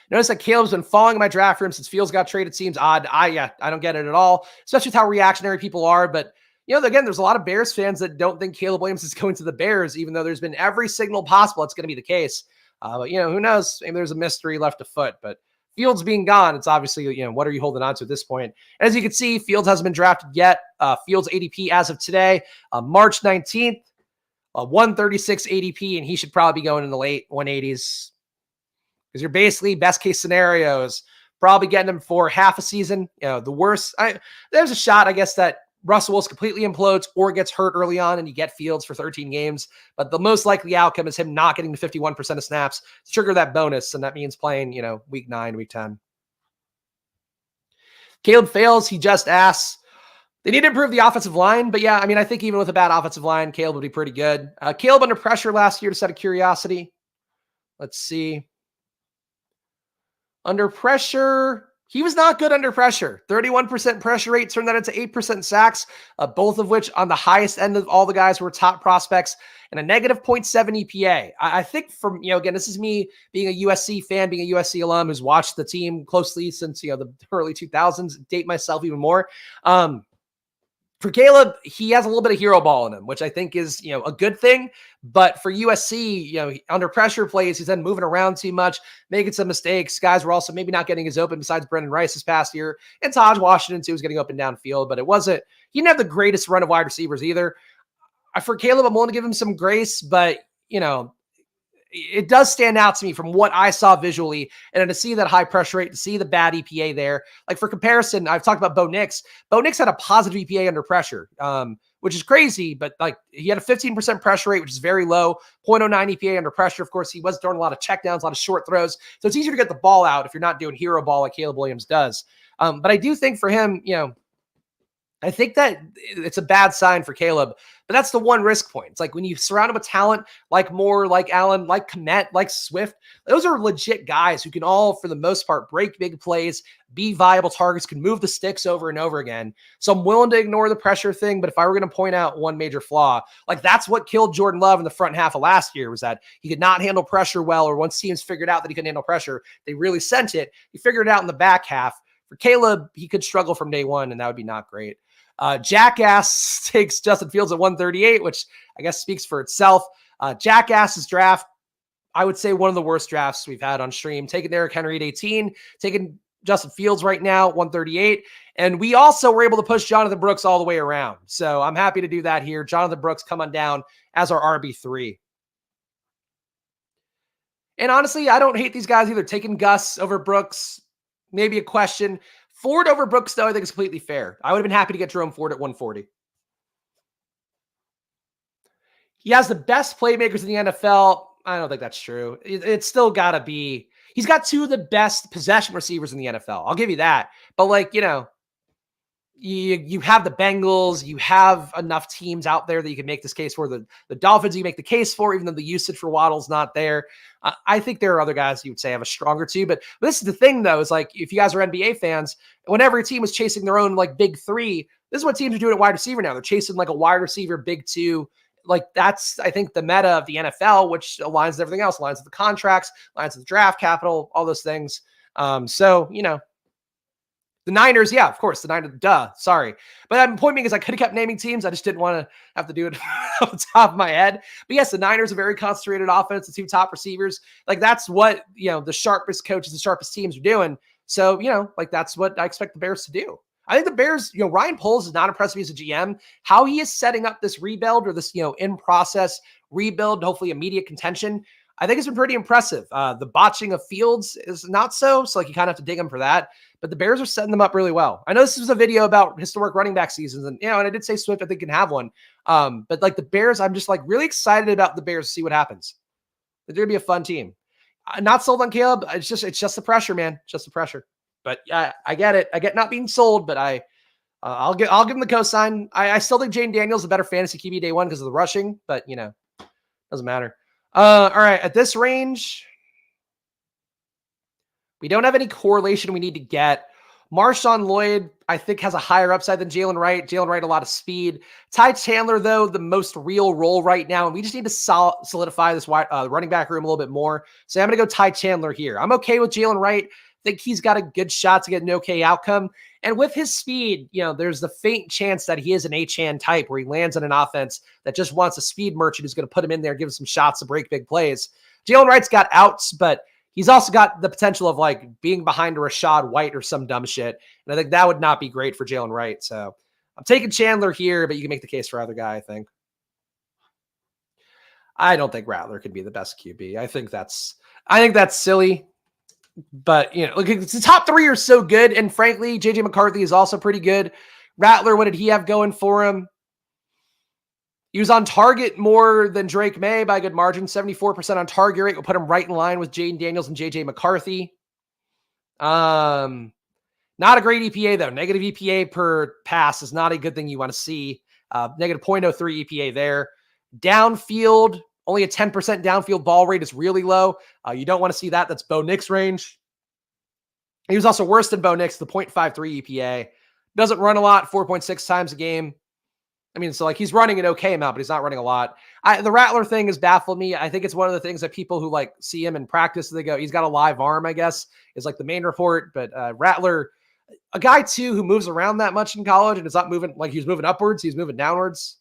Notice that Caleb's been falling in my draft room since Fields got traded. Seems odd. I don't get it at all, especially with how reactionary people are. But, again, there's a lot of Bears fans that don't think Caleb Williams is going to the Bears, even though there's been every signal possible it's going to be the case. But, who knows? Maybe there's a mystery left afoot, but Fields being gone, it's obviously, what are you holding on to at this point? And as you can see, Fields hasn't been drafted yet. Fields ADP as of today, March 19th, 136 ADP, and he should probably be going in the late 180s. Because you're basically, best case scenarios, probably getting him for half a season. The worst, there's a shot, I guess, that Russell Wilson completely implodes or gets hurt early on and you get Fields for 13 games. But the most likely outcome is him not getting the 51% of snaps to trigger that bonus. And that means playing, week 9, week 10. Caleb fails. He just asks, they need to improve the offensive line. But yeah, I think even with a bad offensive line, Caleb would be pretty good. Caleb under pressure last year, just out of curiosity. Let's see. Under pressure, he was not good under pressure. 31% pressure rate turned that into 8% sacks, both of which on the highest end of all the guys who were top prospects, and a negative 0.7 EPA. I think from, again, this is me being a USC fan, being a USC alum who's watched the team closely since, the early 2000s, date myself even more. For Caleb, he has a little bit of hero ball in him, which I think is, a good thing. But for USC, under pressure plays, he's then moving around too much, making some mistakes. Guys were also maybe not getting as open besides Brendan Rice this past year. And Taj Washington, too, was getting up and down field. But he didn't have the greatest run of wide receivers either. For Caleb, I'm willing to give him some grace, but, it does stand out to me from what I saw visually, and to see that high pressure rate, to see the bad EPA there. Like for comparison, I've talked about Bo Nix. Bo Nix had a positive EPA under pressure, which is crazy, but like he had a 15% pressure rate, which is very low, 0.09 EPA under pressure. Of course, he was throwing a lot of checkdowns, a lot of short throws. So it's easier to get the ball out if you're not doing hero ball like Caleb Williams does. But I do think for him, I think that it's a bad sign for Caleb, but that's the one risk point. It's like when you surround him with talent like Moore, like Allen, like Kmet, like Swift, those are legit guys who can all, for the most part, break big plays, be viable targets, can move the sticks over and over again. So I'm willing to ignore the pressure thing, but if I were going to point out one major flaw, like that's what killed Jordan Love in the front half of last year, was that he could not handle pressure well, or once teams figured out that he couldn't handle pressure, they really sent it. He figured it out in the back half. For Caleb, he could struggle from day one, and that would be not great. Jackass takes Justin Fields at 138, which I guess speaks for itself. Jackass's draft, I would say one of the worst drafts we've had on stream. Taking Derrick Henry at 18, taking Justin Fields right now, 138. And we also were able to push Jonathan Brooks all the way around. So I'm happy to do that here. Jonathan Brooks come on down as our RB3. And honestly, I don't hate these guys either. Taking Gus over Brooks, maybe a question. Ford over Brooks, though, I think is completely fair. I would have been happy to get Jerome Ford at 140. He has the best playmakers in the NFL. I don't think that's true. It's still got to be. He's got two of the best possession receivers in the NFL. I'll give you that. But, you have the Bengals. You have enough teams out there that you can make this case for. The Dolphins you make the case for, even though the usage for Waddle's not there. I think there are other guys you would say have a stronger two. But this is the thing, though, is like if you guys are NBA fans, whenever a team was chasing their own big three, this is what teams are doing at wide receiver now. They're chasing a wide receiver, big two. That's, I think, the meta of the NFL, which aligns with everything else, aligns with the contracts, aligns with the draft capital, all those things. The Niners, yeah, of course, the Niners, sorry. But my point being is I could have kept naming teams. I just didn't want to have to do it off the top of my head. But yes, the Niners are very concentrated offense, the two top receivers. That's what, the sharpest coaches, the sharpest teams are doing. So, that's what I expect the Bears to do. I think the Bears, Ryan Poles is not impressed me as a GM. How he is setting up this rebuild, or this, in process rebuild, hopefully immediate contention, I think it's been pretty impressive. The botching of Fields is not so. So you kind of have to dig him for that. But the Bears are setting them up really well. I know this was a video about historic running back seasons, and and I did say Swift I think can have one. But the Bears, I'm just really excited about the Bears to see what happens. They're gonna be a fun team. Not sold on Caleb. It's just the pressure, man. It's just the pressure. But I get it. I get not being sold, but I'll give him the cosign. I still think Jane Daniels is a better fantasy QB day one because of the rushing, but doesn't matter. All right, at this range, we don't have any correlation we need to get. Marshawn Lloyd, I think, has a higher upside than Jalen Wright. Jalen Wright, a lot of speed. Ty Chandler, though, the most real role right now, and we just need to solidify this running back room a little bit more. So I'm going to go Ty Chandler here. I'm okay with Jalen Wright. I think he's got a good shot to get an okay outcome. And with his speed, there's the faint chance that he is an Achane type where he lands on an offense that just wants a speed merchant who's going to put him in there and give him some shots to break big plays. Jalen Wright's got outs, but he's also got the potential of being behind a Rashad White or some dumb shit. And I think that would not be great for Jalen Wright. So I'm taking Chandler here, but you can make the case for either guy, I think. I don't think Rattler could be the best QB. I think that's silly. But, you know, look, the top three are so good. And frankly, JJ McCarthy is also pretty good. Rattler, what did he have going for him? He was on target more than Drake May by a good margin. 74% on target rate will put him right in line with Jaden Daniels and JJ McCarthy. Not a great EPA, though. Negative EPA per pass is not a good thing you want to see. Negative 0.03 EPA there. Downfield, only a 10% downfield ball rate is really low. You don't want to see that. That's Bo Nix range. He was also worse than Bo Nix, the 0.53 EPA. Doesn't run a lot, 4.6 times a game. I mean, so like he's running an okay amount, but he's not running a lot. The Rattler thing has baffled me. I think it's one of the things that people who like see him in practice, they go, he's got a live arm, I guess, is like the main report. But Rattler, a guy too who moves around that much in college and is not moving like he's moving upwards, he's moving downwards.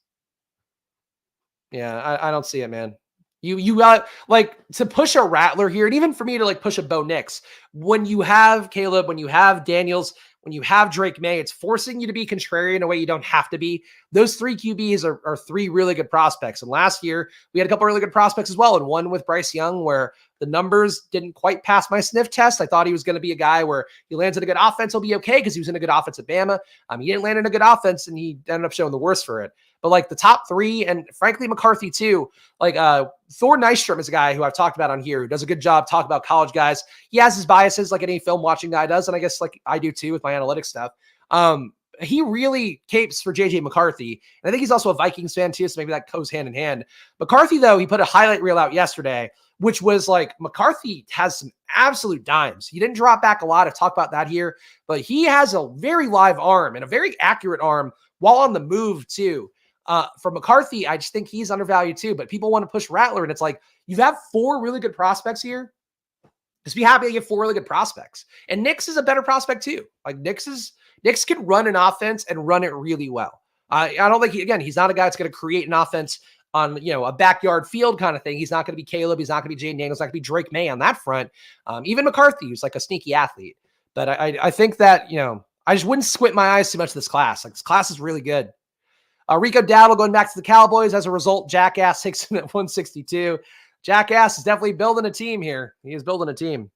Yeah, I don't see it, man. You got like to push a Rattler here, and even for me to like push a Bo Nix, when you have Caleb, when you have Daniels, when you have Drake May, it's forcing you to be contrarian in a way you don't have to be. Those three QBs are three really good prospects. And last year, we had a couple really good prospects as well. And one with Bryce Young, where the numbers didn't quite pass my sniff test. I thought he was going to be a guy where he lands in a good offense, he'll be okay because he was in a good offense at Bama. He didn't land in a good offense, and he ended up showing the worst for it. But like the top three, and frankly, McCarthy too, like Thor Nystrom is a guy who I've talked about on here who does a good job talking about college guys. He has his biases like any film watching guy does. And I guess like I do too with my analytics stuff. He really capes for JJ McCarthy. And I think he's also a Vikings fan too. So maybe that goes hand in hand. McCarthy, though, he put a highlight reel out yesterday, which was like McCarthy has some absolute dimes. He didn't drop back a lot. I've talked about that here, but he has a very live arm and a very accurate arm while on the move too. For McCarthy, I just think he's undervalued too, but people want to push Rattler, and it's like, you have four really good prospects here. Just be happy that you have four really good prospects. And Nix is a better prospect too. Like Nix can run an offense and run it really well. I don't think he's not a guy that's going to create an offense on, a backyard field kind of thing. He's not going to be Caleb. He's not going to be Jaden Daniels. He's not going to be Drake May on that front. Even McCarthy, who's like a sneaky athlete. But I think that, I just wouldn't squint my eyes too much to this class. Like this class is really good. Rico Dowdle going back to the Cowboys. As a result, Jackass takes him at 162. Jackass is definitely building a team here. He is building a team.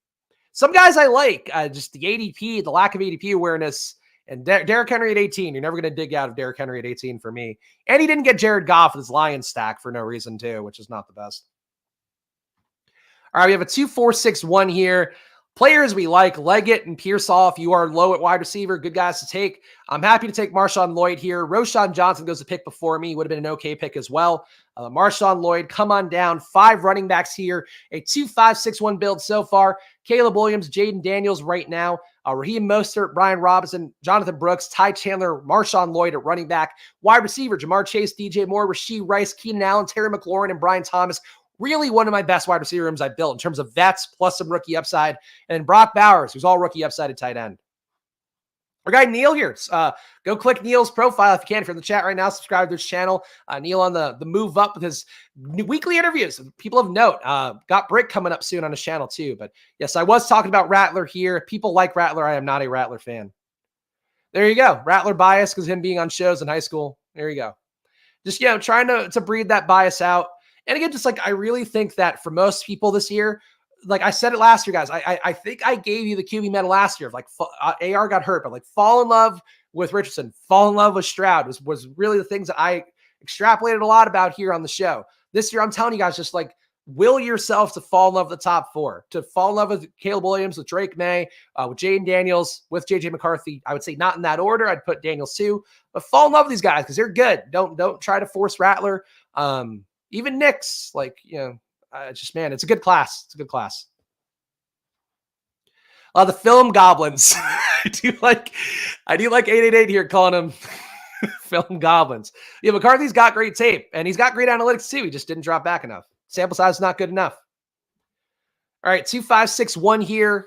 Some guys I like, just the ADP, the lack of ADP awareness, and Derrick Henry at 18. You're never going to dig out of Derrick Henry at 18 for me. And he didn't get Jared Goff with his Lions stack for no reason too, which is not the best. All right, we have a 2-4-6-1 here. Players we like, Leggett and Pearsall. If you are low at wide receiver, good guys to take. I'm happy to take Marshawn Lloyd here. Roshan Johnson goes to pick before me. Would have been an okay pick as well. Marshawn Lloyd, come on down. 5 running backs here. A 2-5-6-1 build so far. Caleb Williams, Jaden Daniels right now. Raheem Mostert, Brian Robinson, Jonathan Brooks, Ty Chandler, Marshawn Lloyd at running back. Wide receiver, Jamar Chase, DJ Moore, Rasheed Rice, Keenan Allen, Terry McLaurin, and Brian Thomas. Really one of my best wide receiver rooms I built in terms of vets plus some rookie upside. And Brock Bowers, who's all rookie upside at tight end. Our guy Neil here. Go click Neil's profile if you can. If you're in the chat right now, subscribe to his channel. Neil on the move up with his weekly interviews. People of note. Got Brick coming up soon on his channel too. But yes, I was talking about Rattler here. People like Rattler. I am not a Rattler fan. There you go. Rattler bias because him being on shows in high school. There you go. Just, trying to breed that bias out. And again, just like I really think that for most people this year, like I said it last year, guys, I think I gave you the QB medal last year. Like AR got hurt, but like fall in love with Richardson, fall in love with Stroud was really the things that I extrapolated a lot about here on the show. This year, I'm telling you guys, just like will yourself to fall in love with the top 4, to fall in love with Caleb Williams, with Drake May, with Jaden Daniels, with JJ McCarthy. I would say not in that order. I'd put Daniels too, but fall in love with these guys because they're good. Don't try to force Rattler. Even Nix, like, just, man, it's a good class. It's a good class. The film goblins. I do like 888 here calling them film goblins. Yeah, McCarthy's got great tape, and he's got great analytics too. He just didn't drop back enough. Sample size is not good enough. All right, 2-5-6-1 here.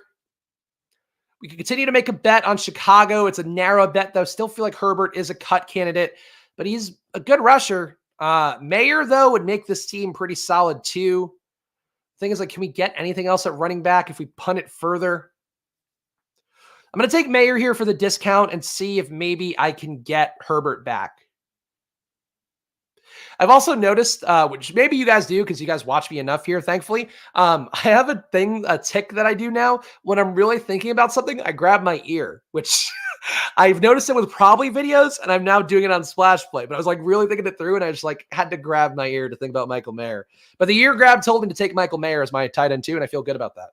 We can continue to make a bet on Chicago. It's a narrow bet, though. Still feel like Herbert is a cut candidate, but he's a good rusher. Mayer, though, would make this team pretty solid, too. Thing is, like, can we get anything else at running back if we punt it further? I'm going to take Mayer here for the discount and see if maybe I can get Herbert back. I've also noticed, which maybe you guys do because you guys watch me enough here, thankfully. I have a tick that I do now. When I'm really thinking about something, I grab my ear, which I've noticed it with probably videos, and I'm now doing it on Splash Play. But I was like really thinking it through, and I just like had to grab my ear to think about Michael Mayer. But the ear grab told me to take Michael Mayer as my tight end too, and I feel good about that.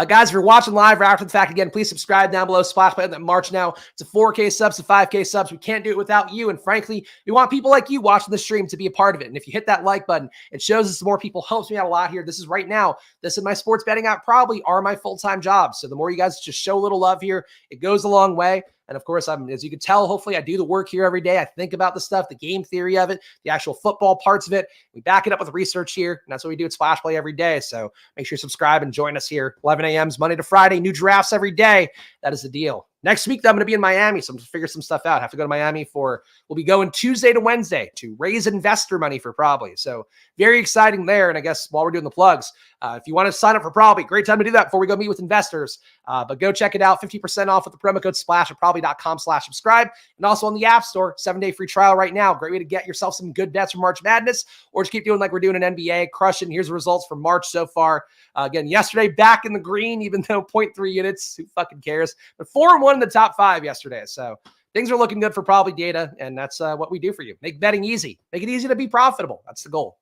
Guys, if you're watching live or after the fact, again, please subscribe down below. Splash Play that March now to 4K subs to 5K subs. We can't do it without you. And frankly, we want people like you watching the stream to be a part of it. And if you hit that like button, it shows us more people, helps me out a lot here. This is right now. This and my sports betting app probably are my full-time jobs. So the more you guys just show a little love here, it goes a long way. And of course, as you can tell, hopefully I do the work here every day. I think about the stuff, the game theory of it, the actual football parts of it. We back it up with research here. And that's what we do at Splash Play every day. So make sure you subscribe and join us here. 11 a.m. Monday to Friday, new drafts every day. That is the deal. Next week, though, I'm going to be in Miami, so I'm going to figure some stuff out. I have to go to Miami we'll be going Tuesday to Wednesday to raise investor money for Probably. So very exciting there. And I guess while we're doing the plugs, if you want to sign up for Probly, great time to do that before we go meet with investors. But go check it out. 50% off with the promo code SPLASH at probably.com/subscribe. And also on the App Store, 7-day free trial right now. Great way to get yourself some good bets for March Madness, or just keep doing like we're doing an NBA, crushing. Here's the results for March so far. Again, yesterday back in the green, even though 0.3 units, who fucking cares? But 4-1 in the top 5 yesterday. So things are looking good for Probably data, and that's what we do for you. Make betting easy. Make it easy to be profitable. That's the goal.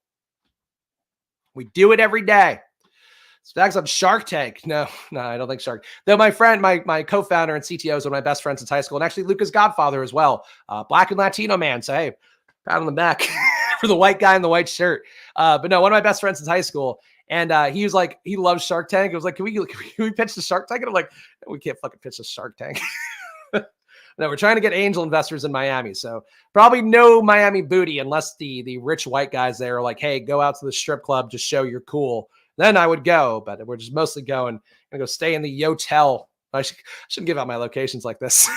We do it every day. Spags on Shark Tank. No, I don't think Shark. Though my friend, my co-founder and CTO is one of my best friends since high school, and actually Luca's godfather as well. Black and Latino man. So hey, pat on the back for the white guy in the white shirt. But no, one of my best friends since high school. And he was like, he loves Shark Tank. It was like, can we pitch the Shark Tank? And I'm like, no, we can't fucking pitch the Shark Tank. No, we're trying to get angel investors in Miami. So probably no Miami booty unless the rich white guys there are like, hey, go out to the strip club, just show you're cool. Then I would go, but we're just mostly going and go stay in the Yotel. I shouldn't give out my locations like this.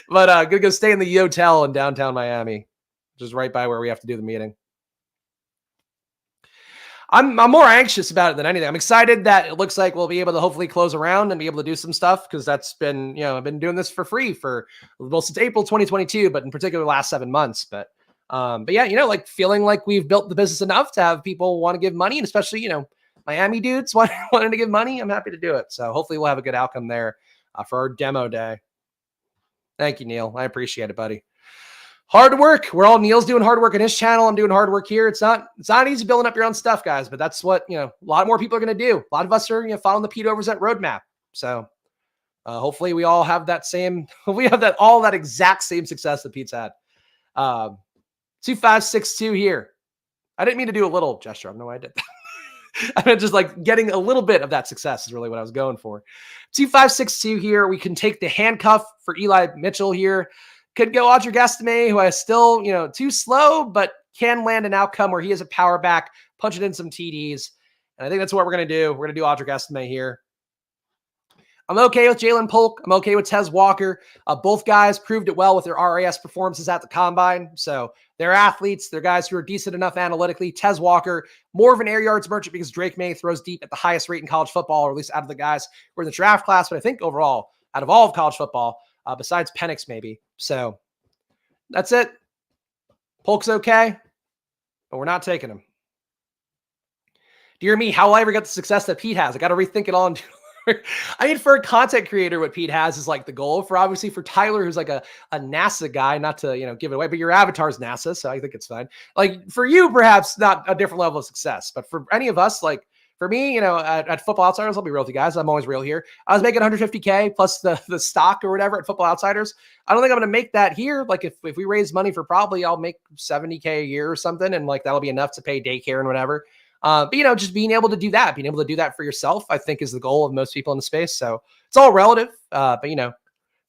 But gonna go stay in the Yotel in downtown Miami, which is right by where we have to do the meeting. I'm more anxious about it than anything. I'm excited that it looks like we'll be able to hopefully close around and be able to do some stuff, because that's been, I've been doing this for free for since April 2022, but in particular the last 7 months. But yeah, like feeling like we've built the business enough to have people want to give money, and especially, Miami dudes wanting to give money. I'm happy to do it. So hopefully we'll have a good outcome there for our demo day. Thank you, Neil. I appreciate it, buddy. Hard work. Neil's doing hard work on his channel. I'm doing hard work here. It's not easy building up your own stuff, guys, but that's what, a lot more people are going to do. A lot of us are, following the Pete Overzet roadmap. So hopefully we all have that exact same success that Pete's had. 2562 here. I didn't mean to do a little gesture. I don't know why I did that. I mean, just like getting a little bit of that success is really what I was going for. 2562 here. We can take the handcuff for Eli Mitchell here. Could go Audric Estime, who I still, too slow, but can land an outcome where he is a power back, punch it in some TDs. And I think that's what we're going to do. We're going to do Audric Estime here. I'm okay with Jalen Polk. I'm okay with Tez Walker. Both guys proved it well with their RAS performances at the combine. So they're athletes. They're guys who are decent enough analytically. Tez Walker, more of an air yards merchant because Drake May throws deep at the highest rate in college football, or at least out of the guys who are in the draft class. But I think overall, out of all of college football, besides Penix maybe. So that's it. Polk's okay, but we're not taking him. Dear me, how will I ever get the success that Pete has? I got to rethink it all. I mean, for a content creator, what Pete has is like the goal. For Tyler, who's like a NASA guy, not to, give it away, but your avatar's NASA, so I think it's fine. Like for you, perhaps not a different level of success, but for any of us, like for me, at Football Outsiders, I'll be real with you guys. I'm always real here. I was making 150K plus the stock or whatever at Football Outsiders. I don't think I'm going to make that here. Like if we raise money for Probably, I'll make 70K a year or something. And like, that'll be enough to pay daycare and whatever. But just being able to do that for yourself, I think is the goal of most people in the space. So it's all relative. But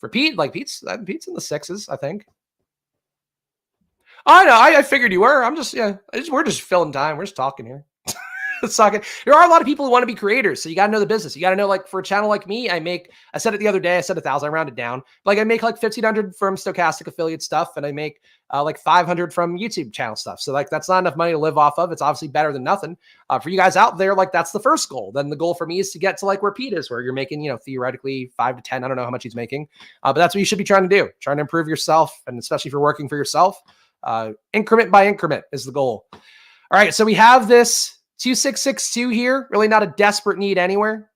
for Pete, like Pete's in the 6s, I think. Oh, no, I figured you were. We're just filling time. We're just talking here. There are a lot of people who want to be creators, so you got to know the business. You got to know, like for a channel like me, I said it the other day, I said 1,000, I rounded down. Like I make like 1,500 from Stochastic affiliate stuff, and I make like 500 from YouTube channel stuff. So like that's not enough money to live off of. It's obviously better than nothing. For you guys out there, like that's the first goal. Then the goal for me is to get to like where Pete is, where you're making, theoretically 5 to 10. I don't know how much he's making, but that's what you should be trying to do. Trying to improve yourself, and especially if you're working for yourself. Increment by increment is the goal. All right, so we have this 2662 here. Really not a desperate need anywhere.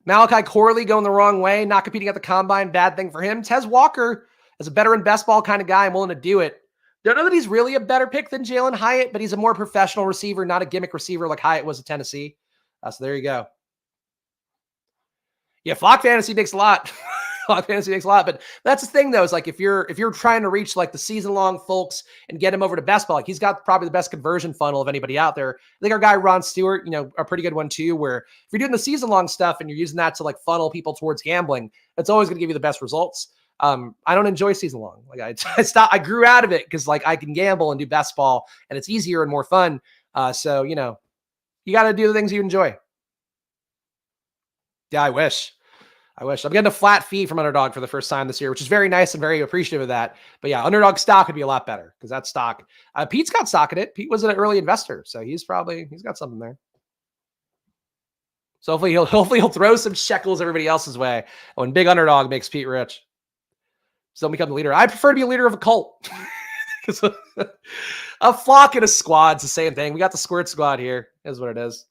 Malachi Corley going the wrong way, not competing at the combine, bad thing for him. Tez Walker is a veteran best ball kind of guy. I'm willing to do it. Don't know that he's really a better pick than Jalen Hyatt, but he's a more professional receiver, not a gimmick receiver like Hyatt was at Tennessee. So there you go. Yeah, Flock Fantasy makes a lot. Flock Fantasy makes a lot, but that's the thing though. Is like if you're trying to reach like the season long folks and get him over to best ball, like he's got probably the best conversion funnel of anybody out there. I think our guy Ron Stewart, a pretty good one too. Where if you're doing the season long stuff and you're using that to like funnel people towards gambling, it's always going to give you the best results. I don't enjoy season long. Like I grew out of it because like I can gamble and do best ball and it's easier and more fun. So you got to do the things you enjoy. Yeah, I wish. I'm getting a flat fee from Underdog for the first time this year, which is very nice and very appreciative of that. But yeah, Underdog stock would be a lot better because that stock. Pete's got stock in it. Pete was an early investor, so he's got something there. So hopefully he'll throw some shekels everybody else's way when Big Underdog makes Pete rich. So don't become the leader. I prefer to be a leader of a cult. A flock and a squad's the same thing. We got the Squirt Squad here. Is what it is.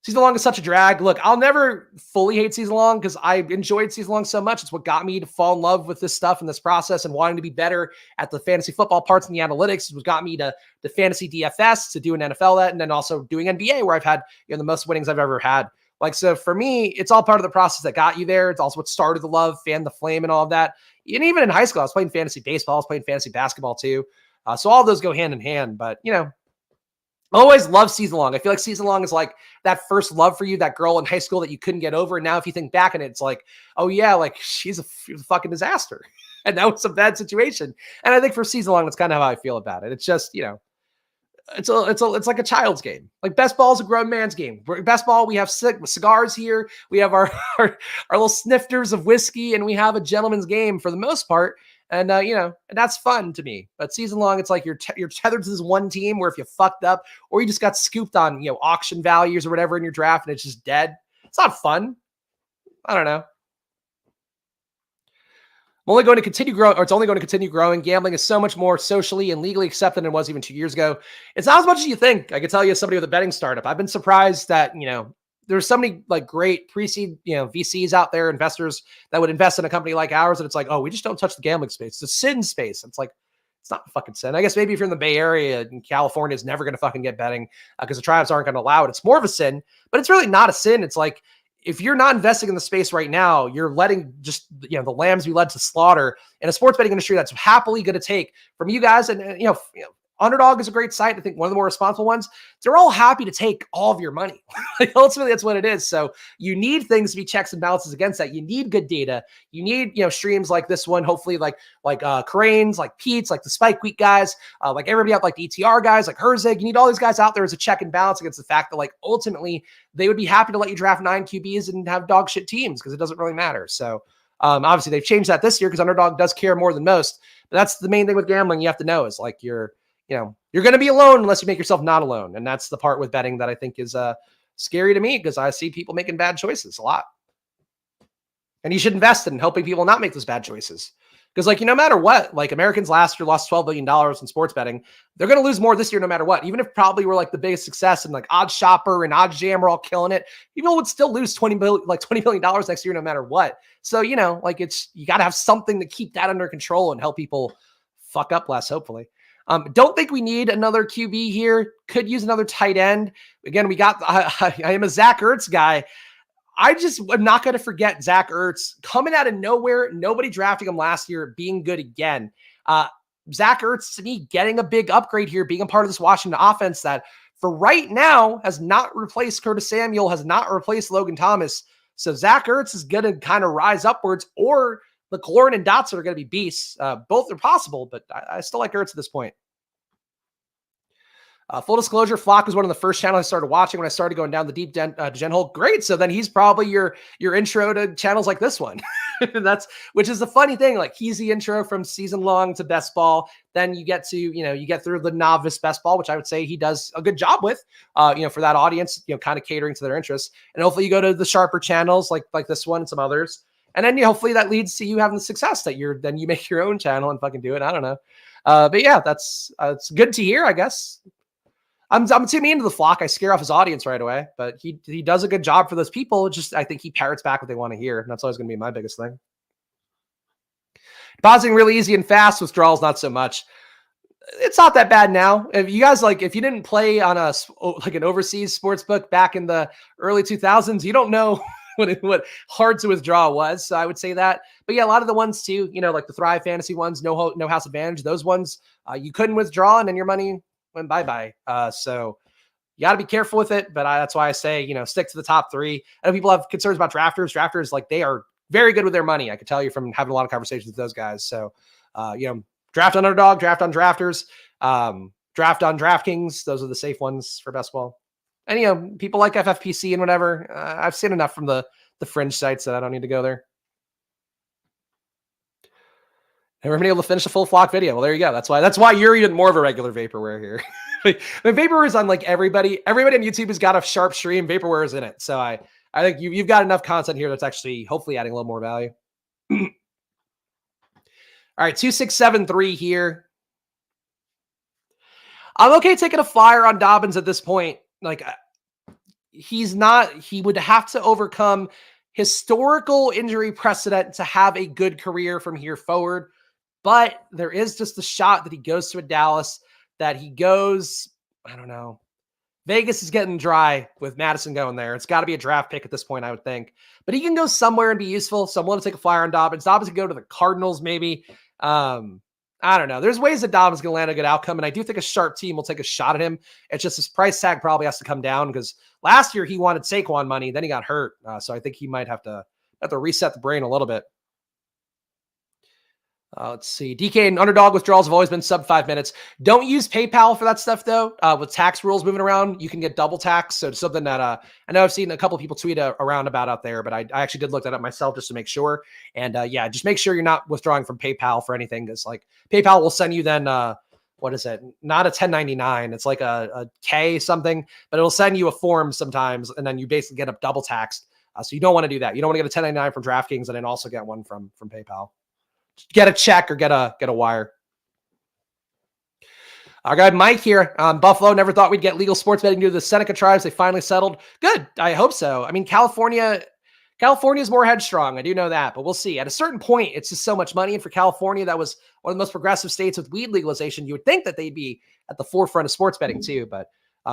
Season long is such a drag. Look, I'll never fully hate season long because I enjoyed season long so much. It's what got me to fall in love with this stuff and this process and wanting to be better at the fantasy football parts and the analytics. It's what got me to the fantasy DFS, to doing NFL that, and then also doing NBA where I've had the most winnings I've ever had. Like, so for me, it's all part of the process that got you there. It's also what started the love, fanned the flame and all of that. And even in high school, I was playing fantasy baseball. I was playing fantasy basketball too. So all those go hand in hand, but always love season long. I feel like season long is like that first love for you, that girl in high school that you couldn't get over. And now if you think back on it, it's like, oh yeah, like she's a fucking disaster. And that was a bad situation. And I think for season long, that's kind of how I feel about it. It's just, it's like a child's game. Like best ball is a grown man's game. Best ball, we have cigars here. We have our little snifters of whiskey, and we have a gentleman's game for the most part. And, and that's fun to me. But season long, it's like you're tethered to this one team where if you fucked up or you just got scooped on, auction values or whatever in your draft and it's just dead. It's not fun. I don't know. I'm only going to continue growing, or it's only going to continue growing. Gambling is so much more socially and legally accepted than it was even 2 years ago. It's not as much as you think. I can tell you as somebody with a betting startup, I've been surprised that, there's so many like great pre-seed, VCs out there, investors that would invest in a company like ours. And it's like, oh, we just don't touch the gambling space. It's a sin space. It's like, it's not a fucking sin. I guess maybe if you're in the Bay Area and California is never going to fucking get betting because the tribes aren't going to allow it. It's more of a sin, but it's really not a sin. It's like, if you're not investing in the space right now, you're letting just, the lambs be led to slaughter in a sports betting industry that's happily going to take from you guys. And, Underdog is a great site. I think one of the more responsible ones. They're all happy to take all of your money. Like ultimately, that's what it is. So you need things to be checks and balances against that. You need good data. You need, streams like this one, hopefully like Cranes, like Pete's, like the Spike Week guys, like everybody out, like the ETR guys, like Herzig. You need all these guys out there as a check and balance against the fact that like ultimately they would be happy to let you draft 9 QBs and have dog shit teams because it doesn't really matter. So obviously they've changed that this year because Underdog does care more than most. But that's the main thing with gambling you have to know is like you're going to be alone unless you make yourself not alone. And that's the part with betting that I think is scary to me because I see people making bad choices a lot. And you should invest in helping people not make those bad choices. Because no matter what, like Americans last year lost $12 billion in sports betting. They're going to lose more this year no matter what. Even if probably we're like the biggest success and like Odds Shopper and Odds Jam are all killing it, people would still lose $20 billion next year no matter what. So, you got to have something to keep that under control and help people fuck up less, hopefully. Don't think we need another QB here. Could use another tight end. Again, we got, I am a Zach Ertz guy. I'm not going to forget Zach Ertz coming out of nowhere. Nobody drafting him last year, being good again. Zach Ertz, to me, getting a big upgrade here, being a part of this Washington offense that for right now has not replaced Curtis Samuel, has not replaced Logan Thomas. So Zach Ertz is going to kind of rise upwards, or McLaurin and Dotson are going to be beasts. Both are possible, but I still like Ertz at this point. Full disclosure, Flock was one of the first channels I started watching when I started going down the deep gen hole. Great. So then he's probably your intro to channels like this one. Which is the funny thing. Like he's the intro from season long to best ball. Then you get to, you get through the novice best ball, which I would say he does a good job with, for that audience, kind of catering to their interests. And hopefully you go to the sharper channels like this one and some others. And then hopefully that leads to you having the success that then you make your own channel and fucking do it. I don't know. But yeah, that's it's good to hear, I guess. I'm too mean to the flock. I scare off his audience right away, but he does a good job for those people. Just I think he parrots back what they want to hear. And that's always going to be my biggest thing. Depositing really easy and fast, withdrawals not so much. It's not that bad now. If you guys if you didn't play on an overseas sports book back in the early 2000s, you don't know what hard to withdraw was. So I would say that. But yeah, a lot of the ones too, like the Thrive Fantasy ones, no house advantage, those ones you couldn't withdraw and then your money went bye-bye. So you got to be careful with it. But that's why I say, stick to the top 3. I know people have concerns about drafters. Drafters, they are very good with their money. I can tell you from having a lot of conversations with those guys. So, draft on Underdog, draft on drafters, draft on DraftKings. Those are the safe ones for best ball. And, people like FFPC and whatever. I've seen enough from the fringe sites that I don't need to go there. Never been able to finish a full flock video. Well, there you go. That's why you're even more of a regular vaporware here. Vaporware is on everybody on YouTube has got a sharp stream. Vaporware is in it. So I think you've got enough content here that's actually hopefully adding a little more value. All right, 2673 here. I'm okay taking a flyer on Dobbins at this point. He would have to overcome historical injury precedent to have a good career from here forward. But there is just the shot that he goes to a Dallas, that he goes, I don't know. Vegas is getting dry with Madison going there. It's got to be a draft pick at this point, I would think. But he can go somewhere and be useful. So I'm willing to take a flyer on Dobbins. Dobbins can go to the Cardinals, maybe. I don't know. There's ways that Dobbins can land a good outcome. And I do think a sharp team will take a shot at him. It's just his price tag probably has to come down because last year he wanted Saquon money. Then he got hurt. So I think he might have to reset the brain a little bit. Let's see. DK and Underdog withdrawals have always been sub 5 minutes. Don't use PayPal for that stuff, though. With tax rules moving around, you can get double tax. So it's something that I know I've seen a couple of people tweet around about out there, but I actually did look that up myself just to make sure. And yeah, just make sure you're not withdrawing from PayPal for anything, because PayPal will send you then what is it? Not a 1099. It's like a K something, but it'll send you a form sometimes, and then you basically get up double taxed. So you don't want to do that. You don't want to get a 1099 from DraftKings and then also get one from PayPal. Get a check or get a wire. Our guy Mike here. Buffalo, never thought we'd get legal sports betting due to the Seneca tribes. They finally settled. Good. I hope so. I mean, California is more headstrong. I do know that, but we'll see. At a certain point, it's just so much money. And for California, that was one of the most progressive states with weed legalization. You would think that they'd be at the forefront of sports betting too, but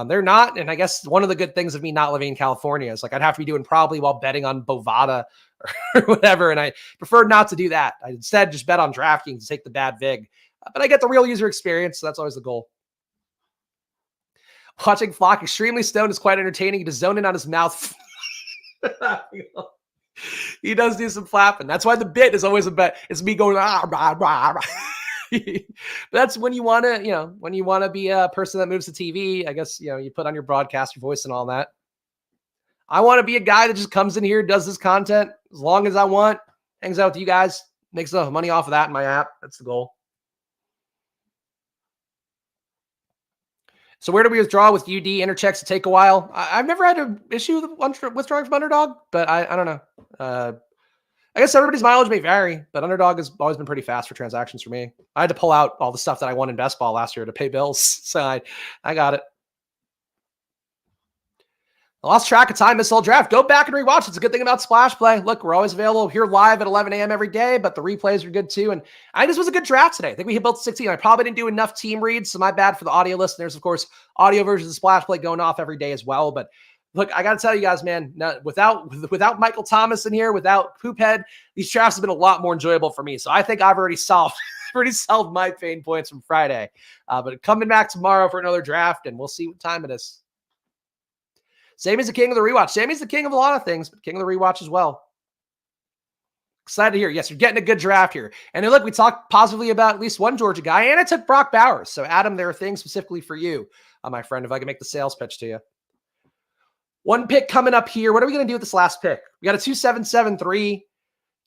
they're not. And I guess one of the good things of me not living in California is I'd have to be doing probably while betting on Bovada or whatever. And I prefer not to do that. I instead just bet on DraftKings to take the bad vig. But I get the real user experience, so that's always the goal. Watching Flock extremely stoned is quite entertaining. To zone in on his mouth. He does do some flapping. That's why the bit is always a bet. It's me going, ah, rah, rah, rah. But that's when you want to, be a person that moves the TV. I guess, you put on your broadcaster voice and all that. I want to be a guy that just comes in here, does this content as long as I want, hangs out with you guys, makes enough money off of that in my app. That's the goal. So where do we withdraw with UD? Interchecks to take a while. I've never had an issue with withdrawing from Underdog, but I don't know. I guess everybody's mileage may vary, but Underdog has always been pretty fast for transactions for me. I had to pull out all the stuff that I won in best ball last year to pay bills, so I got it. I lost track of time, missed the whole draft. Go back and rewatch. It's a good thing about Splash Play. Look, we're always available here live at 11 a.m. every day, but the replays are good too. And this was a good draft today. I think we hit both 16. I probably didn't do enough team reads, so my bad for the audio listeners. Of course, audio versions of Splash Play going off every day as well. But look, I got to tell you guys, man, without Michael Thomas in here, without Poophead, these drafts have been a lot more enjoyable for me. So I think I've already solved my pain points from Friday. But coming back tomorrow for another draft, and we'll see what time it is. Sammy's the king of the rewatch. Sammy's the king of a lot of things, but king of the rewatch as well. Excited to hear. Yes, you're getting a good draft here. And then look, we talked positively about at least one Georgia guy, and I took Brock Bowers. So Adam, there are things specifically for you, my friend, if I can make the sales pitch to you. One pick coming up here. What are we going to do with this last pick? We got a 2773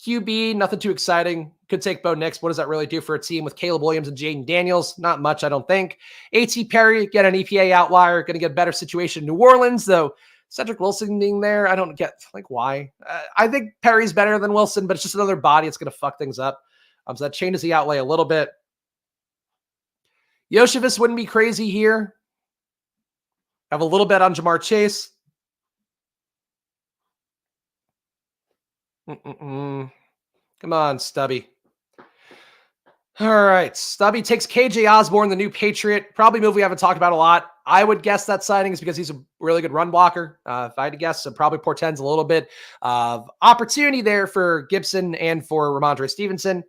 QB, nothing too exciting. Could take Bo Nix. What does that really do for a team with Caleb Williams and Jaden Daniels? Not much, I don't think. A.T. Perry, get an EPA outlier. Going to get a better situation in New Orleans, though Cedric Wilson being there, I don't get like why. I think Perry's better than Wilson, but it's just another body. It's going to fuck things up. So that changes the outlay a little bit. Yoshivas wouldn't be crazy here. I have a little bit on Jamar Chase. Come on, Stubby. All right. Stubby takes KJ Osborne, the new Patriot. Probably a move we haven't talked about a lot. I would guess that signing is because he's a really good run blocker. If I had to guess, so probably portends a little bit of opportunity there for Gibson and for Ramondre Stevenson.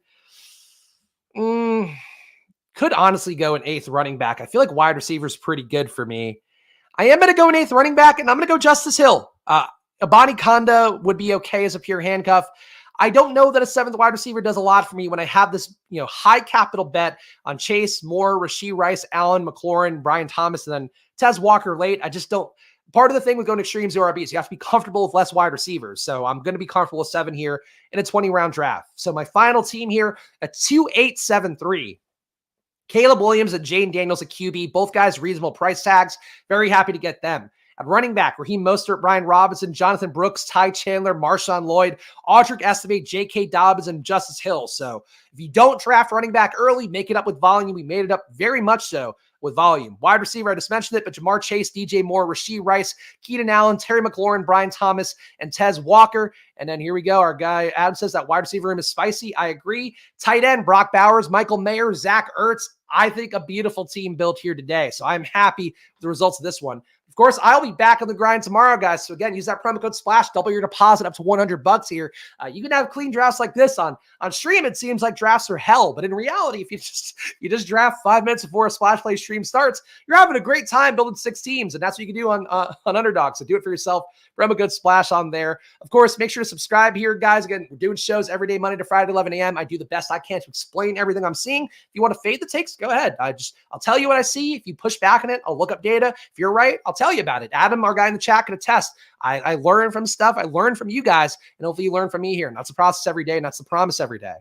Could honestly go an 8th running back. I feel like wide receiver is pretty good for me. I am going to go an 8th running back, and I'm going to go Justice Hill. Abani Kanda would be okay as a pure handcuff. I don't know that a 7th wide receiver does a lot for me when I have this, high capital bet on Chase, Moore, Rashee Rice, Allen, McLaurin, Brian Thomas, and then Tez Walker late. I just don't. Part of the thing with going extreme zero RBs, you have to be comfortable with less wide receivers. So I'm going to be comfortable with 7 here in a 20-round draft. So my final team here, a 2-8-7-3. Caleb Williams and Jane Daniels at QB, both guys reasonable price tags. Very happy to get them. At running back, Raheem Mostert, Brian Robinson, Jonathan Brooks, Ty Chandler, Marshawn Lloyd, Audric Estime, J.K. Dobbins, and Justice Hill. So if you don't draft running back early, make it up with volume. We made it up very much so with volume. Wide receiver, I just mentioned it, but Jamar Chase, DJ Moore, Rashee Rice, Keenan Allen, Terry McLaurin, Brian Thomas, and Tez Walker. And then here we go. Our guy Adam says that wide receiver room is spicy. I agree. Tight end, Brock Bowers, Michael Mayer, Zach Ertz. I think a beautiful team built here today. So I'm happy with the results of this one. Of course, I'll be back on the grind tomorrow, guys. So again, use that promo code SPLASH, double your deposit up to $100 here. You can have clean drafts like this on stream. It seems like drafts are hell, but in reality, if you just draft 5 minutes before a Splash Play stream starts, you're having a great time building 6 teams, and that's what you can do on Underdog. So do it for yourself. Promo code SPLASH on there. Of course, make sure to subscribe here, guys. Again, we're doing shows every day, Monday to Friday, 11 a.m. I do the best I can to explain everything I'm seeing. If you want to fade the takes, go ahead. I'll tell you what I see. If you push back on it, I'll look up data. If you're right, I'll tell you about it. Adam, our guy in the chat, can attest. I learn from stuff. I learn from you guys, and hopefully you learn from me here. And that's the process every day, and that's the promise every day.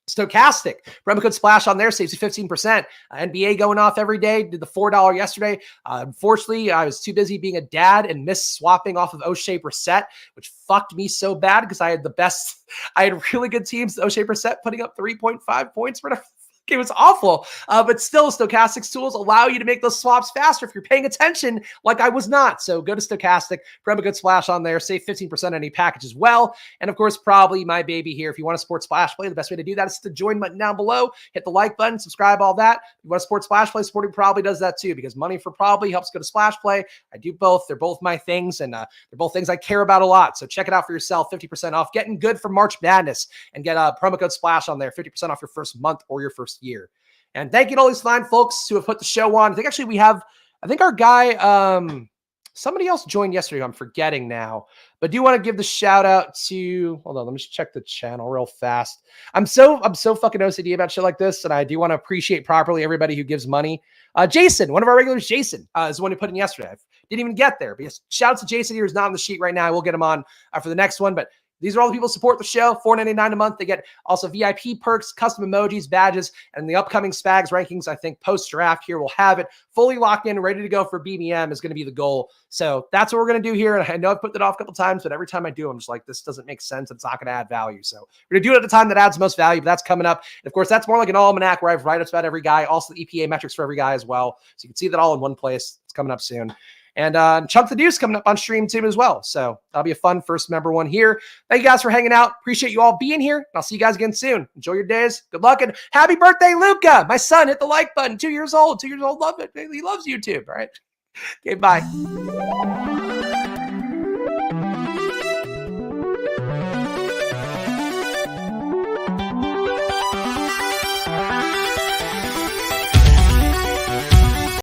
Stochastic, promo code SPLASH on there, saves you 15%. NBA going off every day. Did the $4 yesterday. Unfortunately, I was too busy being a dad and missed swapping off of O'Shea Brissett, which fucked me so bad because I had really good teams. O'Shea Brissett putting up 3.5 points for the it was awful, but still, Stochastic's tools allow you to make those swaps faster if you're paying attention like I was not. So go to Stochastic, promo code SPLASH on there, save 15% on any package as well. And of course, probably my baby here. If you want to support Splash Play, the best way to do that is to join button down below, hit the like button, subscribe, all that. If you want to support Splash Play, supporting Probably does that too, because money for Probably helps go to Splash Play. I do both. They're both my things, and they're both things I care about a lot. So check it out for yourself, 50% off. Getting good for March Madness, and get promo code SPLASH on there, 50% off your first month or your first year. And thank you to all these fine folks who have put the show on. I think our guy, somebody else joined yesterday. I'm forgetting now, but do want to give the shout out to, hold on, let me just check the channel real fast. I'm so fucking OCD about shit like this. And I do want to appreciate properly everybody who gives money. Jason, one of our regulars, Jason, is the one who put in yesterday. I didn't even get there, but yes, shout out to Jason here, who's not on the sheet right now. We'll get him on for the next one, but these are all the people who support the show, $4.99 a month. They get also VIP perks, custom emojis, badges, and the upcoming Spags rankings, I think, post-draft here, we'll have it fully locked in, ready to go for BBM is going to be the goal. So that's what we're going to do here. And I know I've put that off a couple times, but every time I do, I'm just like, this doesn't make sense. It's not going to add value. So we're going to do it at the time that adds the most value, but that's coming up. And of course, that's more like an almanac where I have write-ups about every guy, also the EPA metrics for every guy as well. So you can see that all in one place. It's coming up soon. And Chunk the Deuce coming up on stream too as well. So that'll be a fun first member one here. Thank you guys for hanging out. Appreciate you all being here. And I'll see you guys again soon. Enjoy your days. Good luck. And happy birthday, Luca. My son hit the like button. 2 years old. 2 years old. Love it. He loves YouTube. All right. Okay, bye.